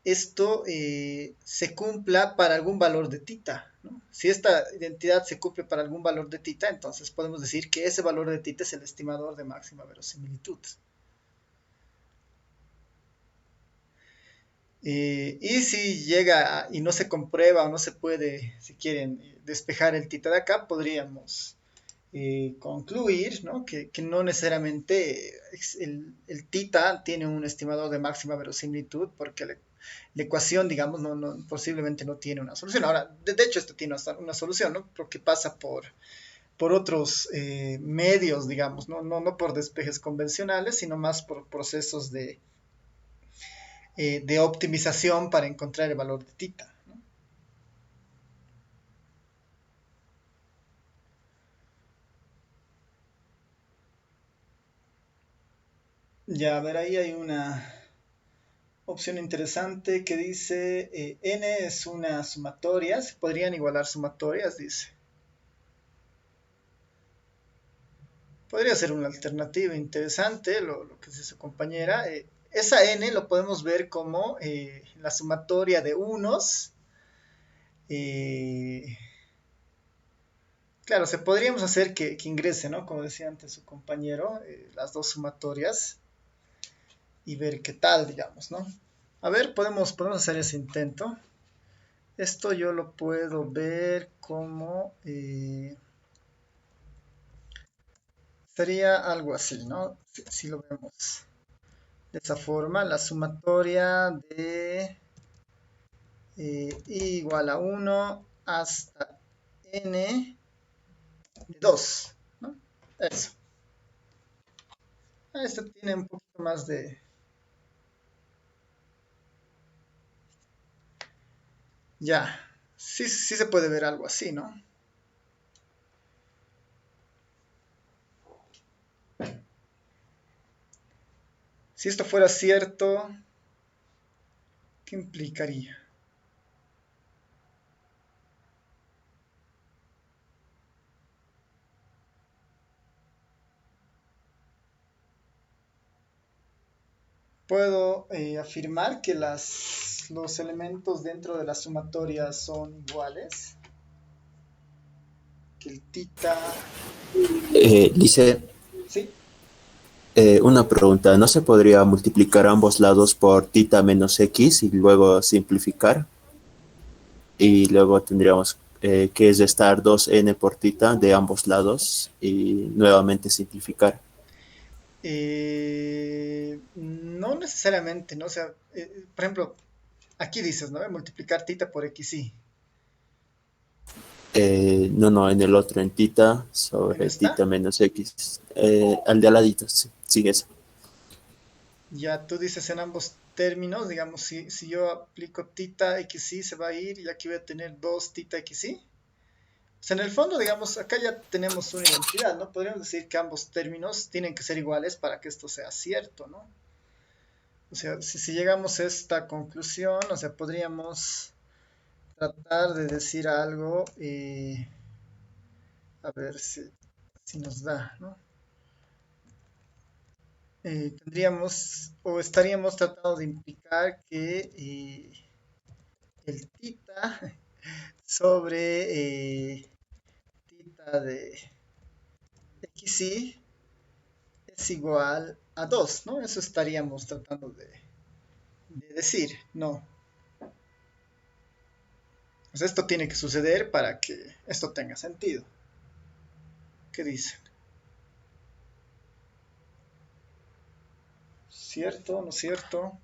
esto se cumpla para algún valor de tita, ¿no? Si esta identidad se cumple para algún valor de tita, entonces podemos decir que ese valor de tita es el estimador de máxima verosimilitud. Y si llega y no se comprueba o no se puede, si quieren, despejar el tita de acá, podríamos concluir, ¿no? Que no necesariamente el tita tiene un estimador de máxima verosimilitud porque la ecuación, digamos, posiblemente no tiene una solución. Ahora, de hecho, esto tiene una solución, ¿no? Porque pasa por otros medios, digamos, no por despejes convencionales, sino más por procesos de optimización para encontrar el valor de tita, ¿no? Ya, a ver, ahí hay una opción interesante que dice n es una sumatoria, se podrían igualar sumatorias, dice. Podría ser una alternativa interesante, lo que dice su compañera. Esa n lo podemos ver como la sumatoria de unos. eh, claro, se podríamos hacer que ingrese, ¿no? Como decía antes su compañero, las dos sumatorias y ver qué tal, digamos, ¿no? A ver, podemos hacer ese intento. Esto yo lo puedo ver como sería algo así, ¿no? Si lo vemos de esa forma, la sumatoria de i igual a 1 hasta n de 2, ¿no? Eso. Esto tiene un poquito más de... Ya, sí se puede ver algo así, ¿no? Si esto fuera cierto, ¿qué implicaría? Puedo afirmar que los elementos dentro de la sumatoria son iguales, que el tita, Dice, sí, una pregunta, ¿no se podría multiplicar ambos lados por tita menos x y luego simplificar? Y luego tendríamos que es restar 2n por tita de ambos lados y nuevamente simplificar. no necesariamente, ¿no? O sea, por ejemplo, Aquí dices, ¿no? Multiplicar tita por xy. No, en el otro, en tita ¿En sobre tita esta? menos x. Al de al ladito, sí, sigue eso. Ya tú dices en ambos términos, digamos, si yo aplico tita xy se va a ir y aquí voy a tener 2 tita xy. O sea, en el fondo, digamos, acá ya tenemos una identidad, ¿no? Podríamos decir que ambos términos tienen que ser iguales para que esto sea cierto, ¿no? O sea, si llegamos a esta conclusión, o sea, podríamos tratar de decir algo y a ver si nos da, ¿no? Tendríamos o estaríamos tratando de implicar que el tita sobre tita de xy es igual a 2, ¿no? Eso estaríamos tratando de decir, no. Pues esto tiene que suceder para que esto tenga sentido. ¿Qué dicen? ¿Cierto? ¿No es cierto?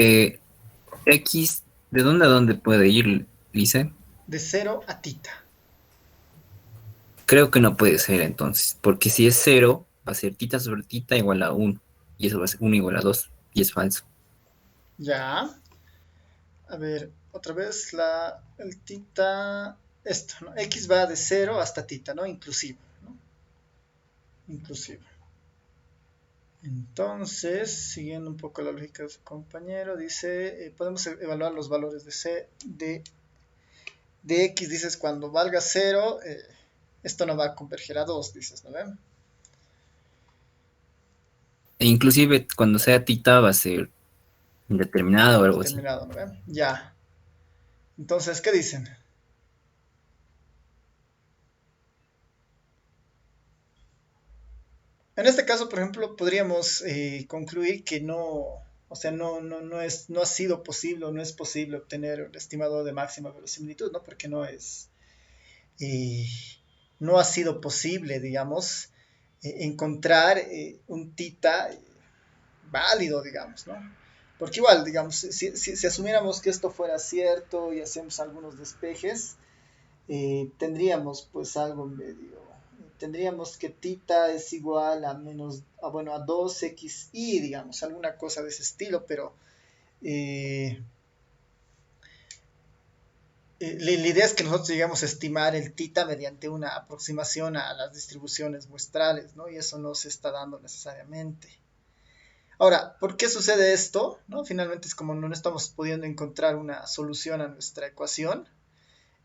Eh, X, ¿de dónde a dónde puede ir, Lisa? De cero a tita. Creo que no puede ser entonces, porque si es cero, va a ser tita sobre tita igual a 1, y eso va a ser 1 igual a 2, y es falso. Ya. A ver, otra vez el tita, esto, ¿no? X va de cero hasta tita, ¿no? Inclusive, ¿no? Inclusive. Entonces, siguiendo un poco la lógica de su compañero, dice, podemos evaluar los valores de x, dices, cuando valga cero, esto no va a converger a 2, dices, ¿no ven? E inclusive cuando sea tita va a ser indeterminado o algo así. Determinado, ¿no ven? Ya. Entonces, ¿qué dicen? En este caso, por ejemplo, podríamos concluir que no, o sea, no ha sido posible o no es posible obtener el estimador de máxima verosimilitud, ¿no? Porque eh, no ha sido posible, digamos, encontrar un tita válido, digamos, ¿no? Porque igual, digamos, si asumiéramos que esto fuera cierto y hacemos algunos despejes, tendríamos pues algo medio, tendríamos que tita es igual a menos, bueno, a 2xy, digamos, alguna cosa de ese estilo, pero eh, la idea es que nosotros llegamos a estimar el tita mediante una aproximación a las distribuciones muestrales, ¿no? Y eso no se está dando necesariamente. Ahora, ¿por qué sucede esto? ¿No? Finalmente es como no estamos pudiendo encontrar una solución a nuestra ecuación.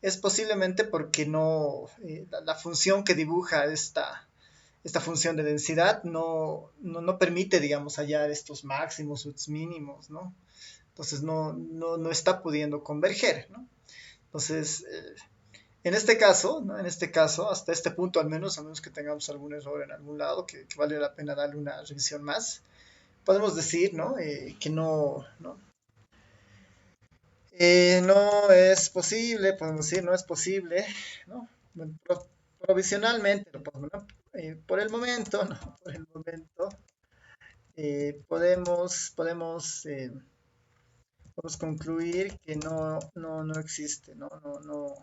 Es posiblemente porque la función que dibuja esta función de densidad no permite, digamos, hallar estos máximos o mínimos, ¿no? Entonces no está pudiendo converger, ¿no? Entonces, en este caso, ¿no? En este caso, hasta este punto al menos que tengamos algún error en algún lado, que vale la pena darle una revisión más, podemos decir, ¿no? Que no es posible, podemos decir, no es posible, ¿no? Bueno, provisionalmente, ¿no? Por el momento, ¿no? Por el momento, podemos concluir que no existe, ¿no? No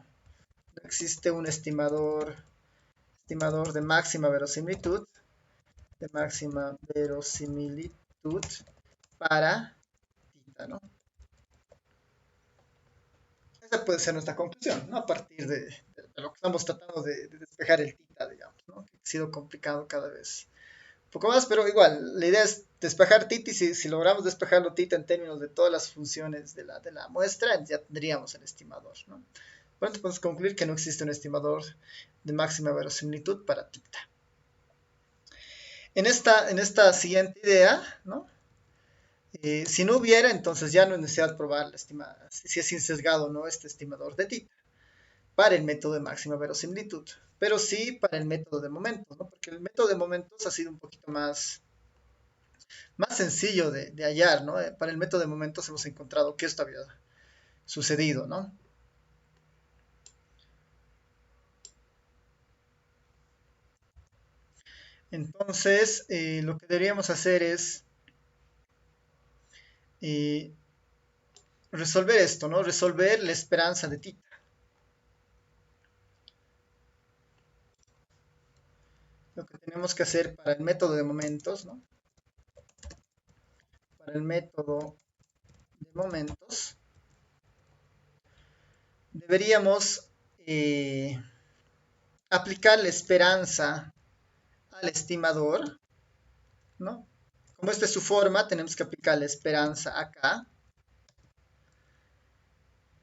existe un estimador de máxima verosimilitud para tita, ¿no? Esa puede ser nuestra conclusión, ¿no? A partir de lo que estamos tratando de despejar el tita, digamos, ¿no? Que ha sido complicado cada vez un poco más, pero igual, la idea es despejar tita y si logramos despejarlo tita en términos de todas las funciones de la muestra, ya tendríamos el estimador, ¿no? Por eso podemos concluir que no existe un estimador de máxima verosimilitud para tita. En esta siguiente idea, ¿no? Si no hubiera, entonces ya no es necesario probar si es insesgado o no este estimador de tita para el método de máxima verosimilitud, pero sí para el método de momentos, ¿no? Porque el método de momentos ha sido un poquito más sencillo de hallar, ¿no? Para el método de momentos hemos encontrado que esto había sucedido, ¿no? Entonces, lo que deberíamos hacer es eh, resolver esto, ¿no? Resolver la esperanza de tita. Lo que tenemos que hacer para el método de momentos, ¿no? Para el método de momentos, deberíamos aplicar la esperanza al estimador, ¿no? Como esta es su forma, tenemos que aplicar la esperanza acá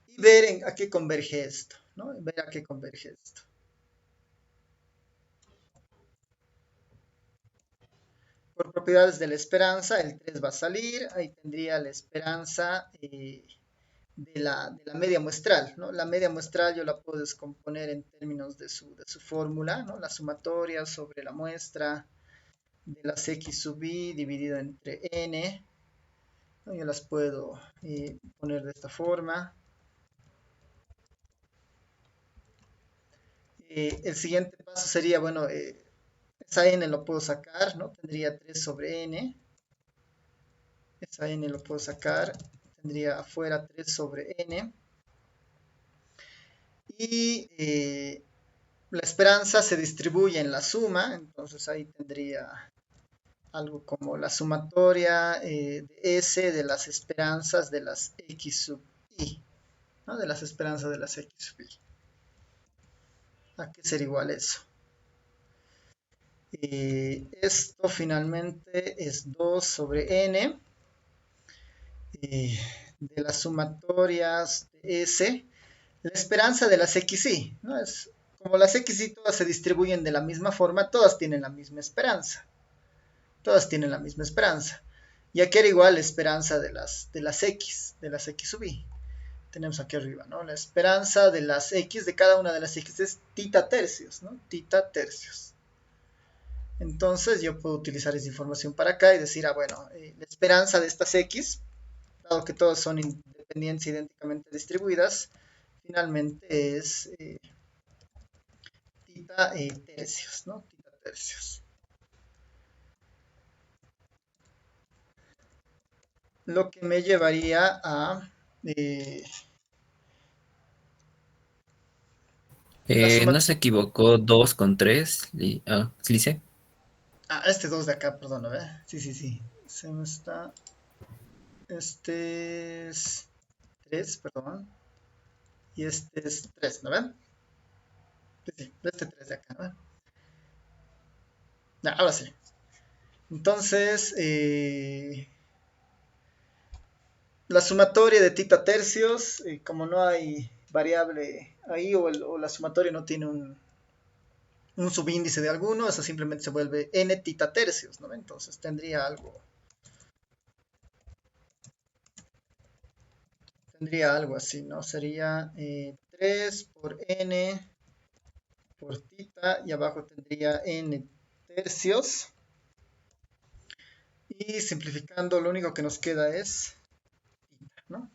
y ver a qué converge esto, ¿no? Ver a qué converge esto. Por propiedades de la esperanza, el 3 va a salir, ahí tendría la esperanza de la media muestral, ¿no? La media muestral yo la puedo descomponer en términos de su fórmula, ¿no? La sumatoria sobre la muestra de las x sub i dividido entre n, ¿no? Yo las puedo poner de esta forma. El siguiente paso sería, bueno, esa n lo puedo sacar, ¿no? Tendría 3 sobre n. Esa n lo puedo sacar, tendría afuera 3 sobre n. Y la esperanza se distribuye en la suma, entonces ahí tendría algo como la sumatoria de S de las esperanzas de las X sub I, ¿no? De las esperanzas de las X sub I. ¿A qué sería igual eso? Esto finalmente es 2 sobre N de las sumatorias de S. La esperanza de las XY, ¿no? Es, como las XY todas se distribuyen de la misma forma, todas tienen la misma esperanza. Todas tienen la misma esperanza. Y aquí era igual la esperanza de las X, de las X sub I. Tenemos aquí arriba, ¿no? La esperanza de las X, de cada una de las X es tita tercios, ¿no? Tita tercios. Entonces yo puedo utilizar esa información para acá y decir, bueno, la esperanza de estas X, dado que todas son independientes idénticamente distribuidas, finalmente es tita tercios, ¿no? Tita tercios. Lo que me llevaría a la No suma. se equivocó 2 con 3. Lice. Este 2 de acá, perdón, ¿no? Sí, sí, sí. Se me está. Este es 3, perdón. Y este es 3, ¿no ven? Sí, sí, este 3 de acá, ¿no ven? Ahora sí. Entonces, la sumatoria de tita tercios, como no hay variable ahí o la sumatoria no tiene un subíndice de alguno, eso simplemente se vuelve n tita tercios, ¿no? Entonces tendría algo así, ¿no? Sería 3 por n por tita y abajo tendría n tercios. Y simplificando, lo único que nos queda es tita, ¿no?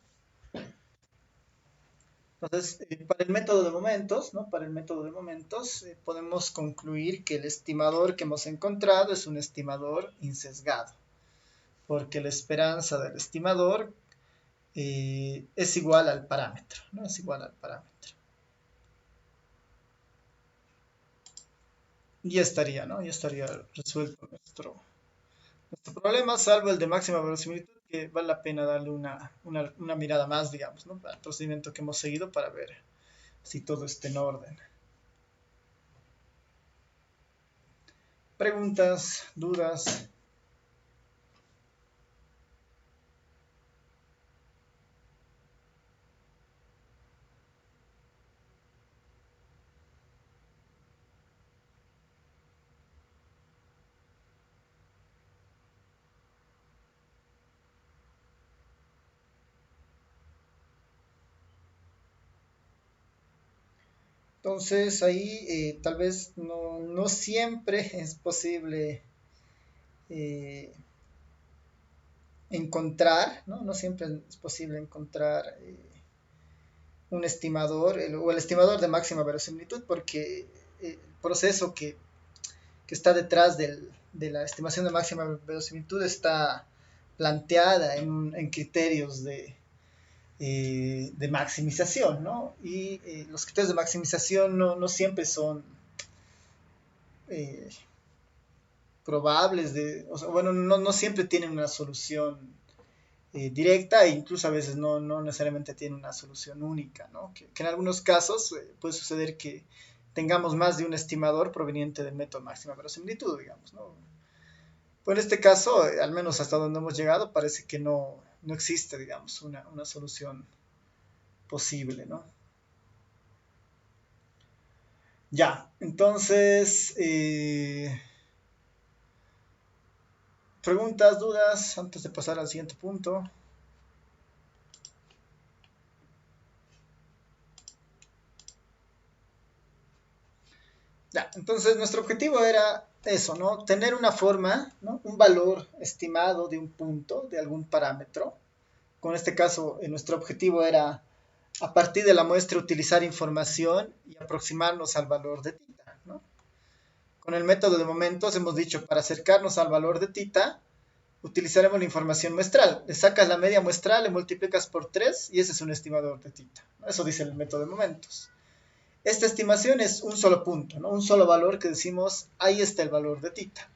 Entonces, para el método de momentos, ¿no? Para el método de momentos, podemos concluir que el estimador que hemos encontrado es un estimador insesgado, porque la esperanza del estimador es igual al parámetro, ¿no? Es igual al parámetro. Y ya estaría, ¿no? Ya estaría resuelto nuestro problema, salvo el de máxima verosimilitud, que vale la pena darle una mirada más, digamos, ¿no? Al procedimiento que hemos seguido para ver si todo está en orden. Preguntas, dudas. Entonces ahí tal vez no siempre es posible eh, encontrar, ¿no? No siempre es posible encontrar un estimador o el estimador de máxima verosimilitud porque el proceso que está detrás de la estimación de máxima verosimilitud está planteada en criterios de maximización, ¿no? Y los criterios de maximización no siempre son eh, probables, o sea, bueno, no siempre tienen una solución directa e incluso a veces no necesariamente tienen una solución única, ¿no? Que en algunos casos puede suceder que tengamos más de un estimador proveniente del método máxima verosimilitud, digamos, ¿no? Pues en este caso, al menos hasta donde hemos llegado, parece que no existe, digamos, una solución posible, ¿no? Ya, entonces, preguntas, dudas, antes de pasar al siguiente punto. Ya, entonces nuestro objetivo era eso, ¿no? Tener una forma, ¿no? Un valor estimado de un punto, de algún parámetro. Con este caso, nuestro objetivo era, a partir de la muestra, utilizar información y aproximarnos al valor de tita, ¿no? Con el método de momentos hemos dicho, para acercarnos al valor de tita, utilizaremos la información muestral. Le sacas la media muestral, le multiplicas por 3 y ese es un estimador de tita. Eso dice el método de momentos. Esta estimación es un solo punto, ¿no? Un solo valor que decimos, ahí está el valor de tita.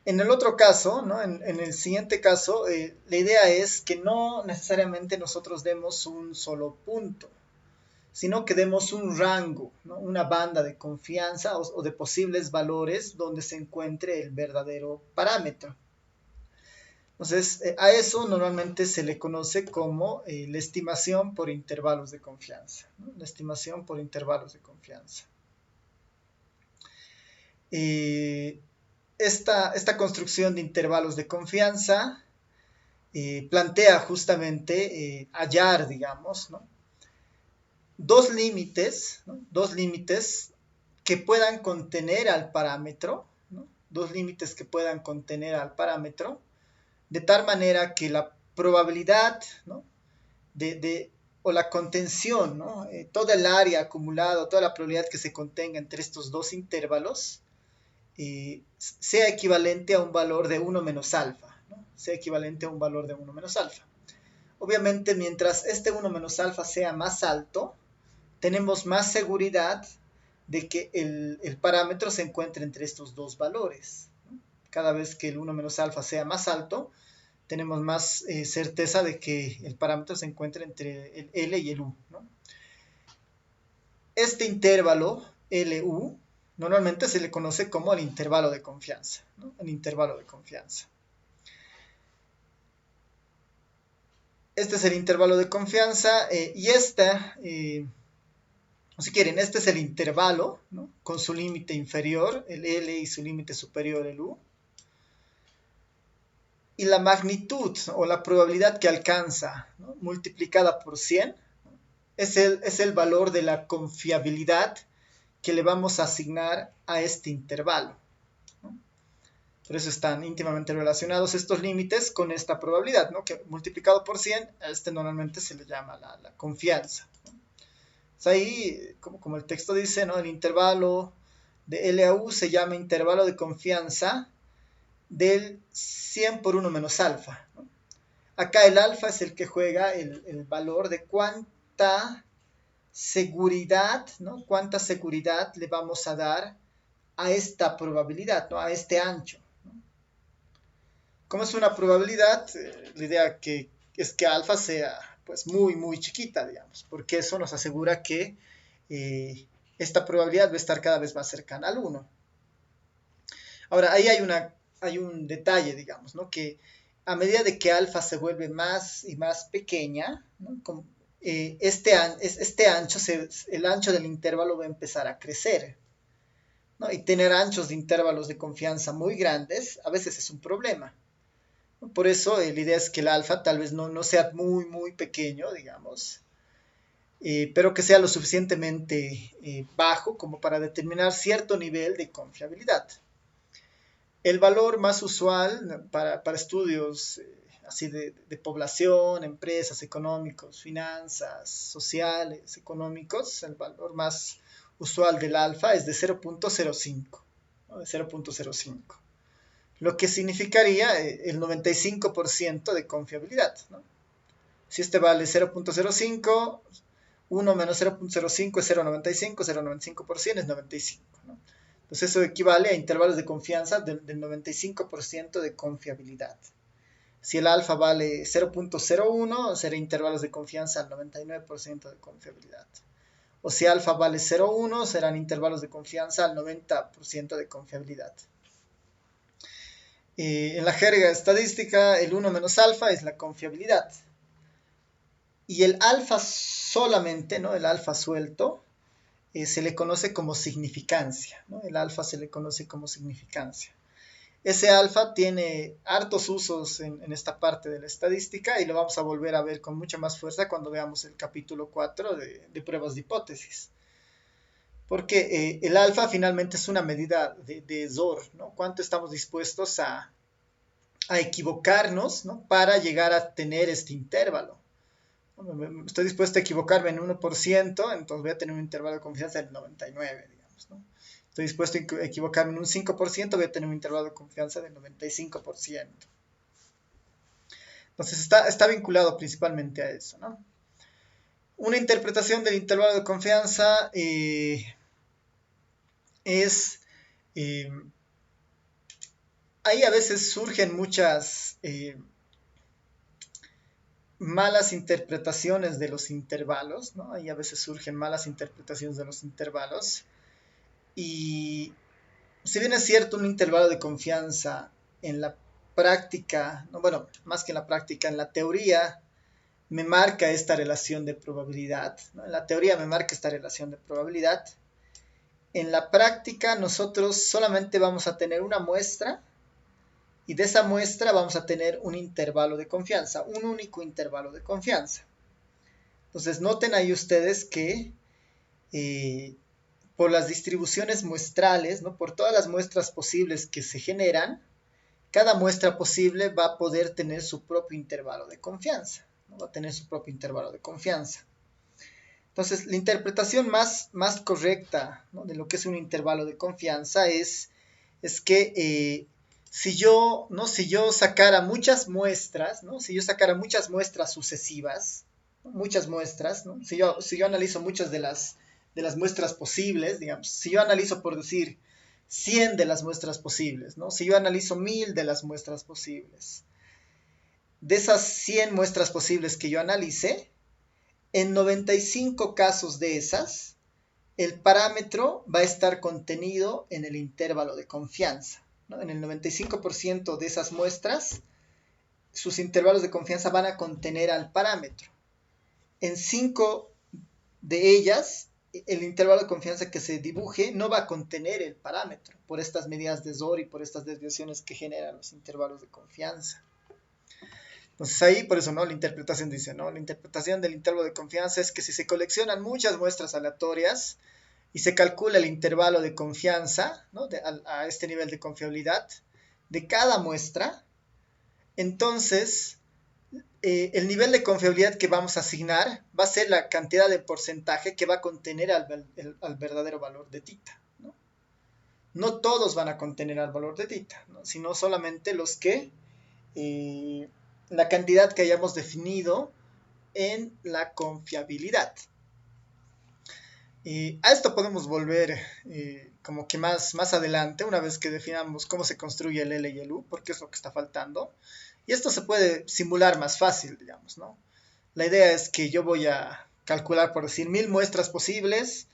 En el otro caso, ¿no? En el siguiente caso, la idea es que no necesariamente nosotros demos un solo punto, sino que demos un rango, ¿no? Una banda de confianza o de posibles valores donde se encuentre el verdadero parámetro. Entonces, a eso normalmente se le conoce como la estimación por intervalos de confianza, ¿no? La estimación por intervalos de confianza. Esta construcción de intervalos de confianza plantea justamente hallar, digamos, ¿no? Dos límites, ¿no? Dos límites que puedan contener al parámetro, ¿no? Dos límites que puedan contener al parámetro, de tal manera que la probabilidad, ¿no? o la contención, ¿no? Toda el área acumulada, toda la probabilidad que se contenga entre estos dos intervalos, sea equivalente a un valor de 1 menos alfa, ¿no? Sea equivalente a un valor de 1 menos alfa. Obviamente, mientras este 1 menos alfa sea más alto, tenemos más seguridad de que el parámetro se encuentre entre estos dos valores, ¿no? Cada vez que el 1 menos alfa sea más alto, tenemos más certeza de que el parámetro se encuentra entre el L y el U, ¿no? Este intervalo, LU, normalmente se le conoce como el intervalo de confianza, ¿no? El intervalo de confianza. Este es el intervalo de confianza y si quieren, este es el intervalo, ¿no? Con su límite inferior, el L, y su límite superior, el U. Y la magnitud, ¿no? O la probabilidad que alcanza, ¿no? Multiplicada por 100, ¿no? es el valor de la confiabilidad que le vamos a asignar a este intervalo, ¿no? Por eso están íntimamente relacionados estos límites con esta probabilidad, ¿no? Que multiplicado por 100, a este normalmente se le llama la confianza, ¿no? Es ahí, como el texto dice, ¿no? El intervalo de L a U se llama intervalo de confianza del 100 por 1 menos alfa, ¿no? Acá el alfa es el que juega el valor de cuánta seguridad, ¿no? Cuánta seguridad le vamos a dar a esta probabilidad, ¿no? A este ancho, ¿no? Como es una probabilidad, la idea es que alfa sea pues muy chiquita, digamos, porque eso nos asegura que esta probabilidad va a estar cada vez más cercana al 1. Ahora, ahí hay un detalle, digamos, ¿no? Que a medida de que alfa se vuelve más y más pequeña, ¿no? Este ancho, el ancho del intervalo va a empezar a crecer, ¿no? Y tener anchos de intervalos de confianza muy grandes a veces es un problema, ¿no? Por eso la idea es que el alfa tal vez no sea muy pequeño, digamos, pero que sea lo suficientemente bajo como para determinar cierto nivel de confiabilidad. El valor más usual para estudios así de población, empresas, económicos, finanzas, sociales, económicos, el valor más usual del alfa es de 0.05, ¿no? De 0.05, lo que significaría el 95% de confiabilidad, ¿no? Si este vale 0.05, 1 menos 0.05 es 0.95, 0.95% es 95, ¿no? Entonces eso equivale a intervalos de confianza del 95% de confiabilidad. Si el alfa vale 0.01, será intervalos de confianza al 99% de confiabilidad. O si alfa vale 0.1, serán intervalos de confianza al 90% de confiabilidad. En la jerga estadística, el 1 menos alfa es la confiabilidad. Y el alfa solamente, ¿no? El alfa suelto, se le conoce como significancia, ¿no? El alfa se le conoce como significancia. Ese alfa tiene hartos usos en esta parte de la estadística y lo vamos a volver a ver con mucha más fuerza cuando veamos el capítulo 4 de pruebas de hipótesis. Porque el alfa finalmente es una medida de ZOR, ¿no? Cuánto estamos dispuestos a equivocarnos, ¿no? Para llegar a tener este intervalo. Estoy dispuesto a equivocarme en 1%, entonces voy a tener un intervalo de confianza del 99%, digamos, ¿no? Estoy dispuesto a equivocarme en un 5%, voy a tener un intervalo de confianza del 95%. Entonces está vinculado principalmente a eso, ¿no? Una interpretación del intervalo de confianza es... ahí a veces surgen muchas malas interpretaciones de los intervalos, ¿no? Ahí a veces surgen malas interpretaciones de los intervalos. Y si bien es cierto, un intervalo de confianza en la práctica, no, bueno, más que en la práctica, en la teoría me marca esta relación de probabilidad, ¿no? En la teoría me marca esta relación de probabilidad. En la práctica nosotros solamente vamos a tener una muestra y de esa muestra vamos a tener un intervalo de confianza, un único intervalo de confianza. Entonces noten ahí ustedes que por las distribuciones muestrales, ¿no? Por todas las muestras posibles que se generan, cada muestra posible va a poder tener su propio intervalo de confianza, ¿no? Va a tener su propio intervalo de confianza. Entonces, la interpretación más correcta, ¿no? De lo que es un intervalo de confianza es que si yo sacara muchas muestras, ¿no? Si yo sacara muchas muestras sucesivas, ¿no? Muchas muestras, ¿no? Si yo analizo muchas de las muestras posibles, digamos, si yo analizo, por decir, 100 de las muestras posibles, ¿no? Si yo analizo 1000 de las muestras posibles, de esas 100 muestras posibles que yo analice, en 95 casos de esas, el parámetro va a estar contenido en el intervalo de confianza, ¿no? En el 95% de esas muestras, sus intervalos de confianza van a contener al parámetro. En 5 de ellas, el intervalo de confianza que se dibuje no va a contener el parámetro por estas medidas de ZOR y por estas desviaciones que generan los intervalos de confianza. Entonces ahí, por eso, ¿no? La interpretación dice, ¿no? La interpretación del intervalo de confianza es que si se coleccionan muchas muestras aleatorias y se calcula el intervalo de confianza, ¿no? A este nivel de confiabilidad de cada muestra, entonces el nivel de confiabilidad que vamos a asignar va a ser la cantidad de porcentaje que va a contener al verdadero valor de tita, ¿no? No todos van a contener al valor de tita, ¿no? Sino solamente los que... la cantidad que hayamos definido en la confiabilidad. A esto podemos volver como que más adelante, una vez que definamos cómo se construye el L y el U, porque es lo que está faltando. Y esto se puede simular más fácil, digamos, ¿no? La idea es que yo voy a calcular, por decir, 1000 muestras posibles,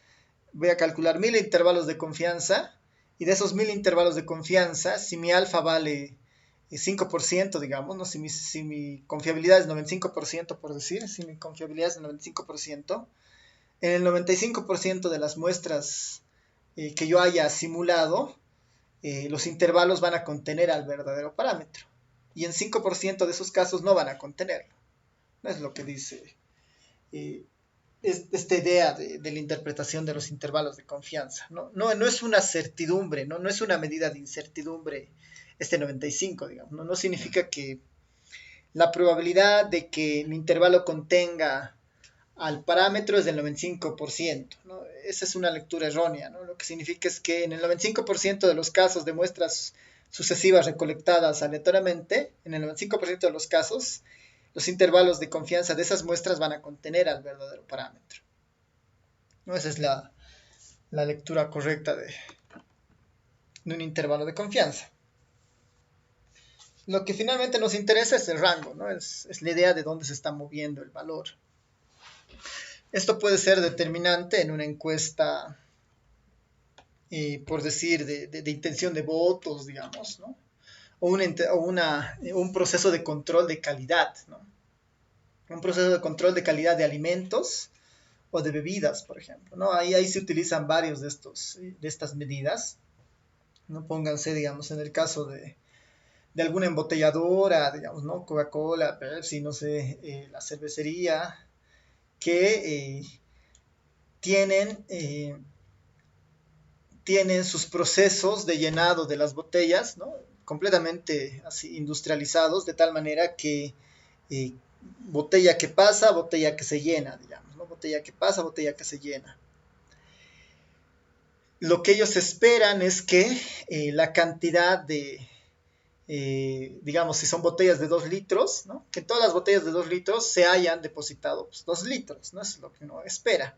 voy a calcular 1000 intervalos de confianza, y de esos 1000 intervalos de confianza, si mi alfa vale 5%, digamos, ¿no? Si mi confiabilidad es 95%, por decir, si mi confiabilidad es 95%, en el 95% de las muestras que yo haya simulado, los intervalos van a contener al verdadero parámetro. Y en 5% de esos casos no van a contenerlo. No es lo que dice esta idea de la interpretación de los intervalos de confianza. No es una certidumbre, no es una medida de incertidumbre este 95, digamos. No significa que la probabilidad de que el intervalo contenga al parámetro es del 95%, ¿no? Esa es una lectura errónea, ¿no? Lo que significa es que en el 95% de los casos de muestras sucesivas recolectadas aleatoriamente, en el 95% de los casos, los intervalos de confianza de esas muestras van a contener al verdadero parámetro, ¿no? Esa es la lectura correcta de un intervalo de confianza. Lo que finalmente nos interesa es el rango, ¿no? Es la idea de dónde se está moviendo el valor. Esto puede ser determinante en una encuesta, por decir, de intención de votos, digamos, ¿no? O un proceso de control de calidad, ¿no? Un proceso de control de calidad de alimentos o de bebidas, por ejemplo, ¿no? Ahí se utilizan varios de estas medidas, ¿no? Pónganse, digamos, en el caso de alguna embotelladora, digamos, ¿no? Coca-Cola, Pepsi, no sé, la cervecería, que tienen sus procesos de llenado de las botellas, ¿no? Completamente así industrializados, de tal manera que botella que pasa, botella que se llena, digamos, ¿no? Botella que pasa, botella que se llena. Lo que ellos esperan es que la cantidad digamos, si son botellas de 2 litros, ¿no? Que todas las botellas de 2 litros se hayan depositado pues, 2 litros, ¿no? Eso es lo que uno espera.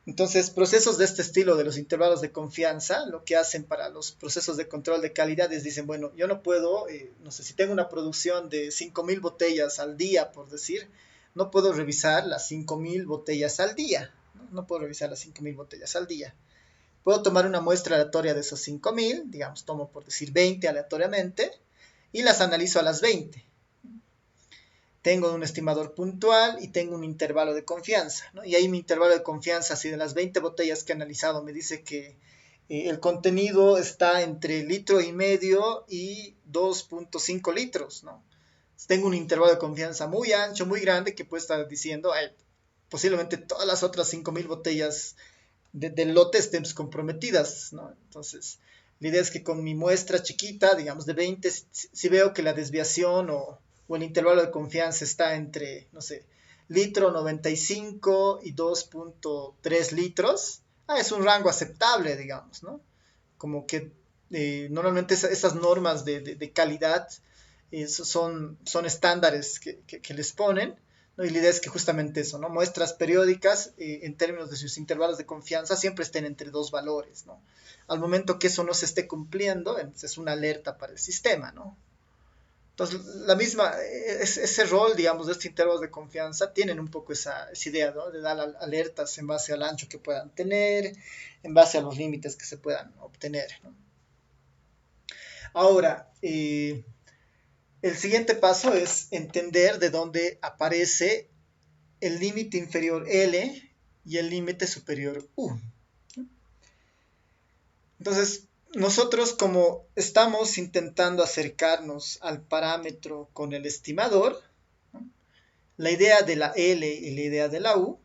Entonces, procesos de este estilo de los intervalos de confianza, lo que hacen para los procesos de control de calidad es, dicen, bueno, yo no puedo, no sé, si tengo una producción de 5,000 botellas al día, por decir, no puedo revisar las 5,000 botellas al día, no puedo revisar las 5,000 botellas al día. Puedo tomar una muestra aleatoria de esos 5,000, digamos, tomo por decir 20 aleatoriamente, y las analizo a las 20. Tengo un estimador puntual y tengo un intervalo de confianza, ¿no? Y ahí mi intervalo de confianza, si de las 20 botellas que he analizado me dice que el contenido está entre litro y medio y 2.5 litros, ¿no? Tengo un intervalo de confianza muy ancho, muy grande, que puede estar diciendo, posiblemente todas las otras 5,000 botellas del lote estén comprometidas, ¿no? Entonces, la idea es que con mi muestra chiquita, digamos de 20, si veo que la desviación o el intervalo de confianza está entre, no sé, litro 95 y 2.3 litros, es un rango aceptable, digamos, ¿no? Como que normalmente esas normas de calidad son estándares que les ponen, ¿no? Y la idea es que justamente eso, ¿no? Muestras periódicas en términos de sus intervalos de confianza siempre estén entre 2 valores, ¿no? Al momento que eso no se esté cumpliendo, es una alerta para el sistema, ¿no? Entonces, ese rol, digamos, de estos intervalos de confianza tienen un poco esa idea, ¿no? De dar alertas en base al ancho que puedan tener, en base a los límites que se puedan obtener, ¿no? Ahora, el siguiente paso es entender de dónde aparece el límite inferior L y el límite superior U. Entonces, nosotros como estamos intentando acercarnos al parámetro con el estimador, ¿no? La idea de la L y la idea de la U,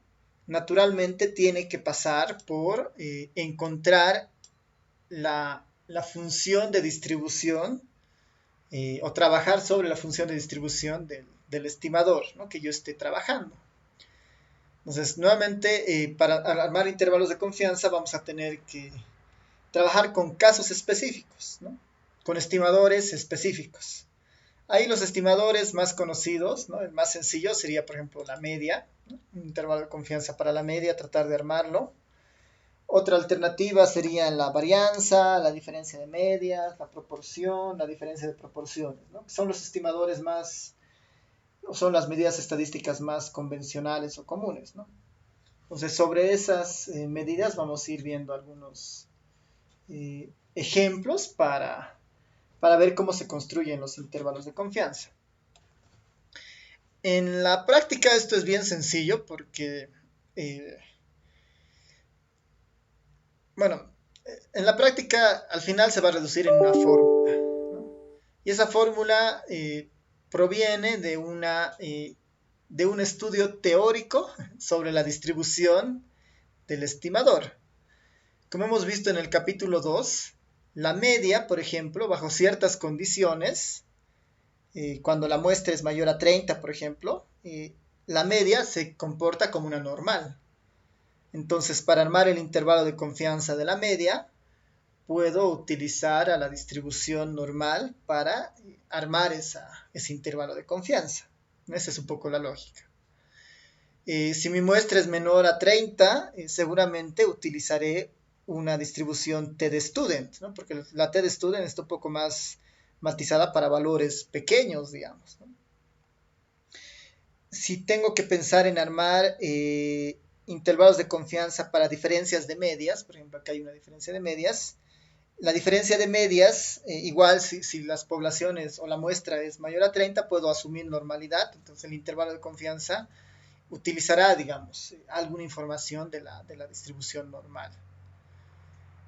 naturalmente tiene que pasar por encontrar la función de distribución o trabajar sobre la función de distribución del estimador, ¿no? Que yo esté trabajando. Entonces, nuevamente, para armar intervalos de confianza vamos a tener que trabajar con casos específicos, ¿no? Con estimadores específicos. Ahí los estimadores más conocidos, ¿no? El más sencillo sería, por ejemplo, la media, ¿no? Un intervalo de confianza para la media, tratar de armarlo. Otra alternativa sería la varianza, la diferencia de medias, la proporción, la diferencia de proporciones, ¿no? Son los estimadores más, o son las medidas estadísticas más convencionales o comunes, ¿no? Entonces, sobre esas medidas vamos a ir viendo algunos ejemplos para ver cómo se construyen los intervalos de confianza. En la práctica esto es bien sencillo porque, bueno, en la práctica al final se va a reducir en una fórmula, ¿no? Y esa fórmula proviene de una de un estudio teórico sobre la distribución del estimador. Como hemos visto en el capítulo 2, la media, por ejemplo, bajo ciertas condiciones, cuando la muestra es mayor a 30, por ejemplo, la media se comporta como una normal. Entonces, para armar el intervalo de confianza de la media, puedo utilizar a la distribución normal para armar ese intervalo de confianza. Esa es un poco la lógica. Si mi muestra es menor a 30, seguramente utilizaré una distribución t-de-student, ¿no? Porque la t-de-student está un poco más matizada para valores pequeños, digamos, ¿no? Si tengo que pensar en armar intervalos de confianza para diferencias de medias, por ejemplo, acá hay una diferencia de medias, la diferencia de medias, igual si las poblaciones o la muestra es mayor a 30, puedo asumir normalidad, entonces el intervalo de confianza utilizará, digamos, alguna información de la distribución normal.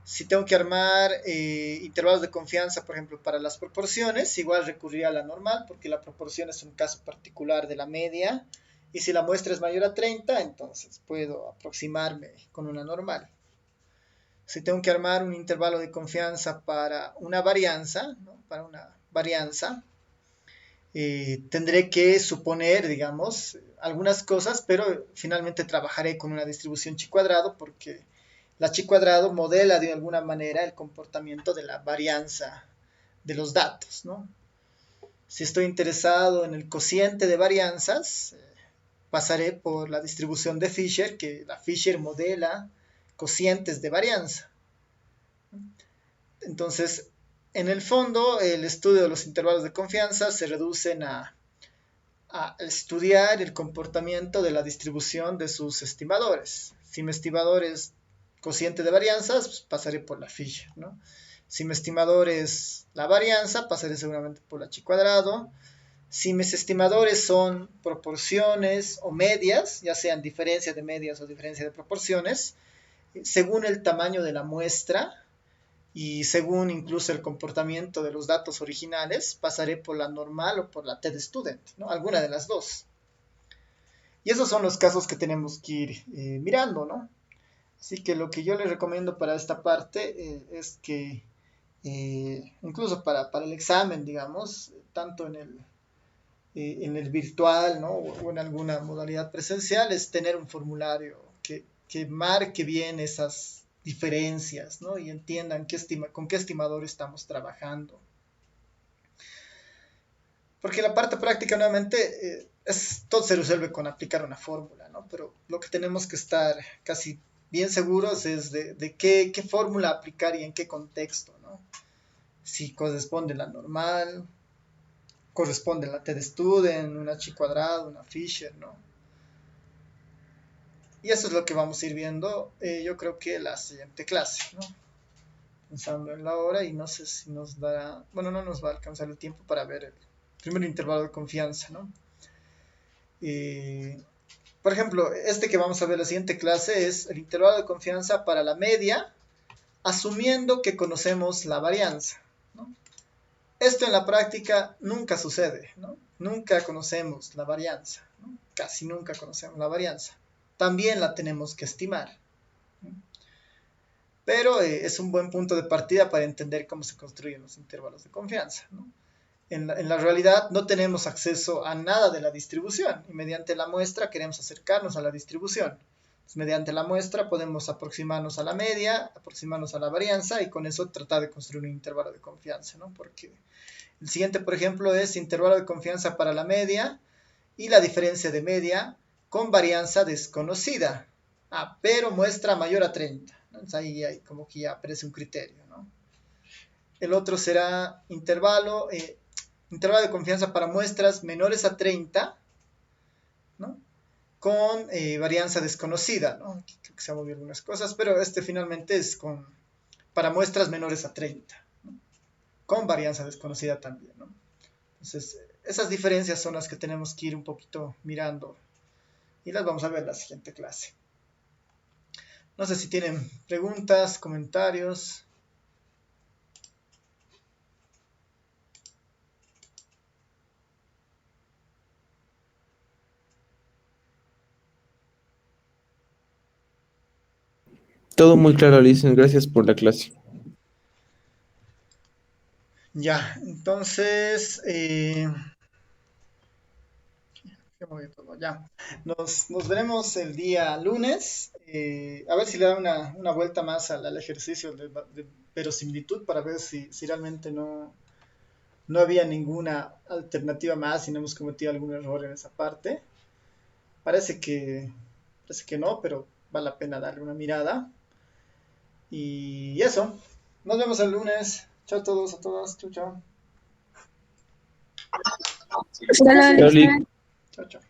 Si tengo que armar intervalos de confianza, por ejemplo, para las proporciones, igual recurriría a la normal, porque la proporción es un caso particular de la media, y si la muestra es mayor a 30, entonces puedo aproximarme con una normal. Si tengo que armar un intervalo de confianza para una varianza, ¿no? Para una varianza, tendré que suponer, digamos, algunas cosas, pero finalmente trabajaré con una distribución chi cuadrado porque la chi cuadrado modela de alguna manera el comportamiento de la varianza de los datos, ¿no? Si estoy interesado en el cociente de varianzas, pasaré por la distribución de Fisher, que la Fisher modela cocientes de varianza. Entonces, en el fondo, el estudio de los intervalos de confianza se reducen a estudiar el comportamiento de la distribución de sus estimadores. Si mi estimador es cociente de varianzas, pues pasaré por la Fisher, ¿no? Si mi estimador es la varianza, pasaré seguramente por la chi cuadrado. Si mis estimadores son proporciones o medias, ya sean diferencia de medias o diferencia de proporciones, según el tamaño de la muestra y según incluso el comportamiento de los datos originales, pasaré por la normal o por la t-de-student, ¿no? Alguna de las dos. Y esos son los casos que tenemos que ir mirando, ¿no? Así que lo que yo les recomiendo para esta parte es que incluso para el examen, digamos, tanto en el virtual, ¿no? O en alguna modalidad presencial, es tener un formulario que marque bien esas diferencias, ¿no? Y entiendan con qué estimador estamos trabajando. Porque la parte práctica, nuevamente, todo se resuelve con aplicar una fórmula, ¿no? Pero lo que tenemos que estar casi bien seguros es de qué fórmula aplicar y en qué contexto, ¿no? Si corresponde la normal, corresponde la t-de-student, una chi cuadrado, una Fisher, ¿no? Y eso es lo que vamos a ir viendo, yo creo que la siguiente clase, ¿no? Pensando en la hora y no sé si nos dará, bueno, no nos va a alcanzar el tiempo para ver el primer intervalo de confianza, ¿no? Por ejemplo, que vamos a ver en la siguiente clase es el intervalo de confianza para la media, asumiendo que conocemos la varianza, ¿no? Esto en la práctica nunca sucede, ¿no? Nunca conocemos la varianza, ¿no? Casi nunca conocemos la varianza. También la tenemos que estimar, ¿no? Pero es un buen punto de partida para entender cómo se construyen los intervalos de confianza, ¿no? En la realidad no tenemos acceso a nada de la distribución y mediante la muestra queremos acercarnos a la distribución. Entonces, mediante la muestra podemos aproximarnos a la media, aproximarnos a la varianza y con eso tratar de construir un intervalo de confianza, ¿no? Porque el siguiente, por ejemplo, es intervalo de confianza para la media y la diferencia de media con varianza desconocida. Pero muestra mayor a 30. Entonces ahí como que ya aparece un criterio, ¿no? El otro será intervalo de confianza para muestras menores a 30, ¿no? Con varianza desconocida, ¿no? Aquí creo que se han movido algunas cosas, pero finalmente es para muestras menores a 30, ¿no? Con varianza desconocida también, ¿no? Entonces, esas diferencias son las que tenemos que ir un poquito mirando y las vamos a ver en la siguiente clase. No sé si tienen preguntas, comentarios. Todo muy claro, Alison. Gracias por la clase. Ya, entonces, ¿qué voy todo? Ya, nos veremos el día lunes. A ver si le da una vuelta más al ejercicio de verosimilitud para ver si realmente no había ninguna alternativa más y no hemos cometido algún error en esa parte. Parece que, parece que no, pero vale la pena darle una mirada. Y eso, nos vemos el lunes. Chao a todos, a todas. Chao, chao. Hasta la Chao, Lick. vista. Chao, chao.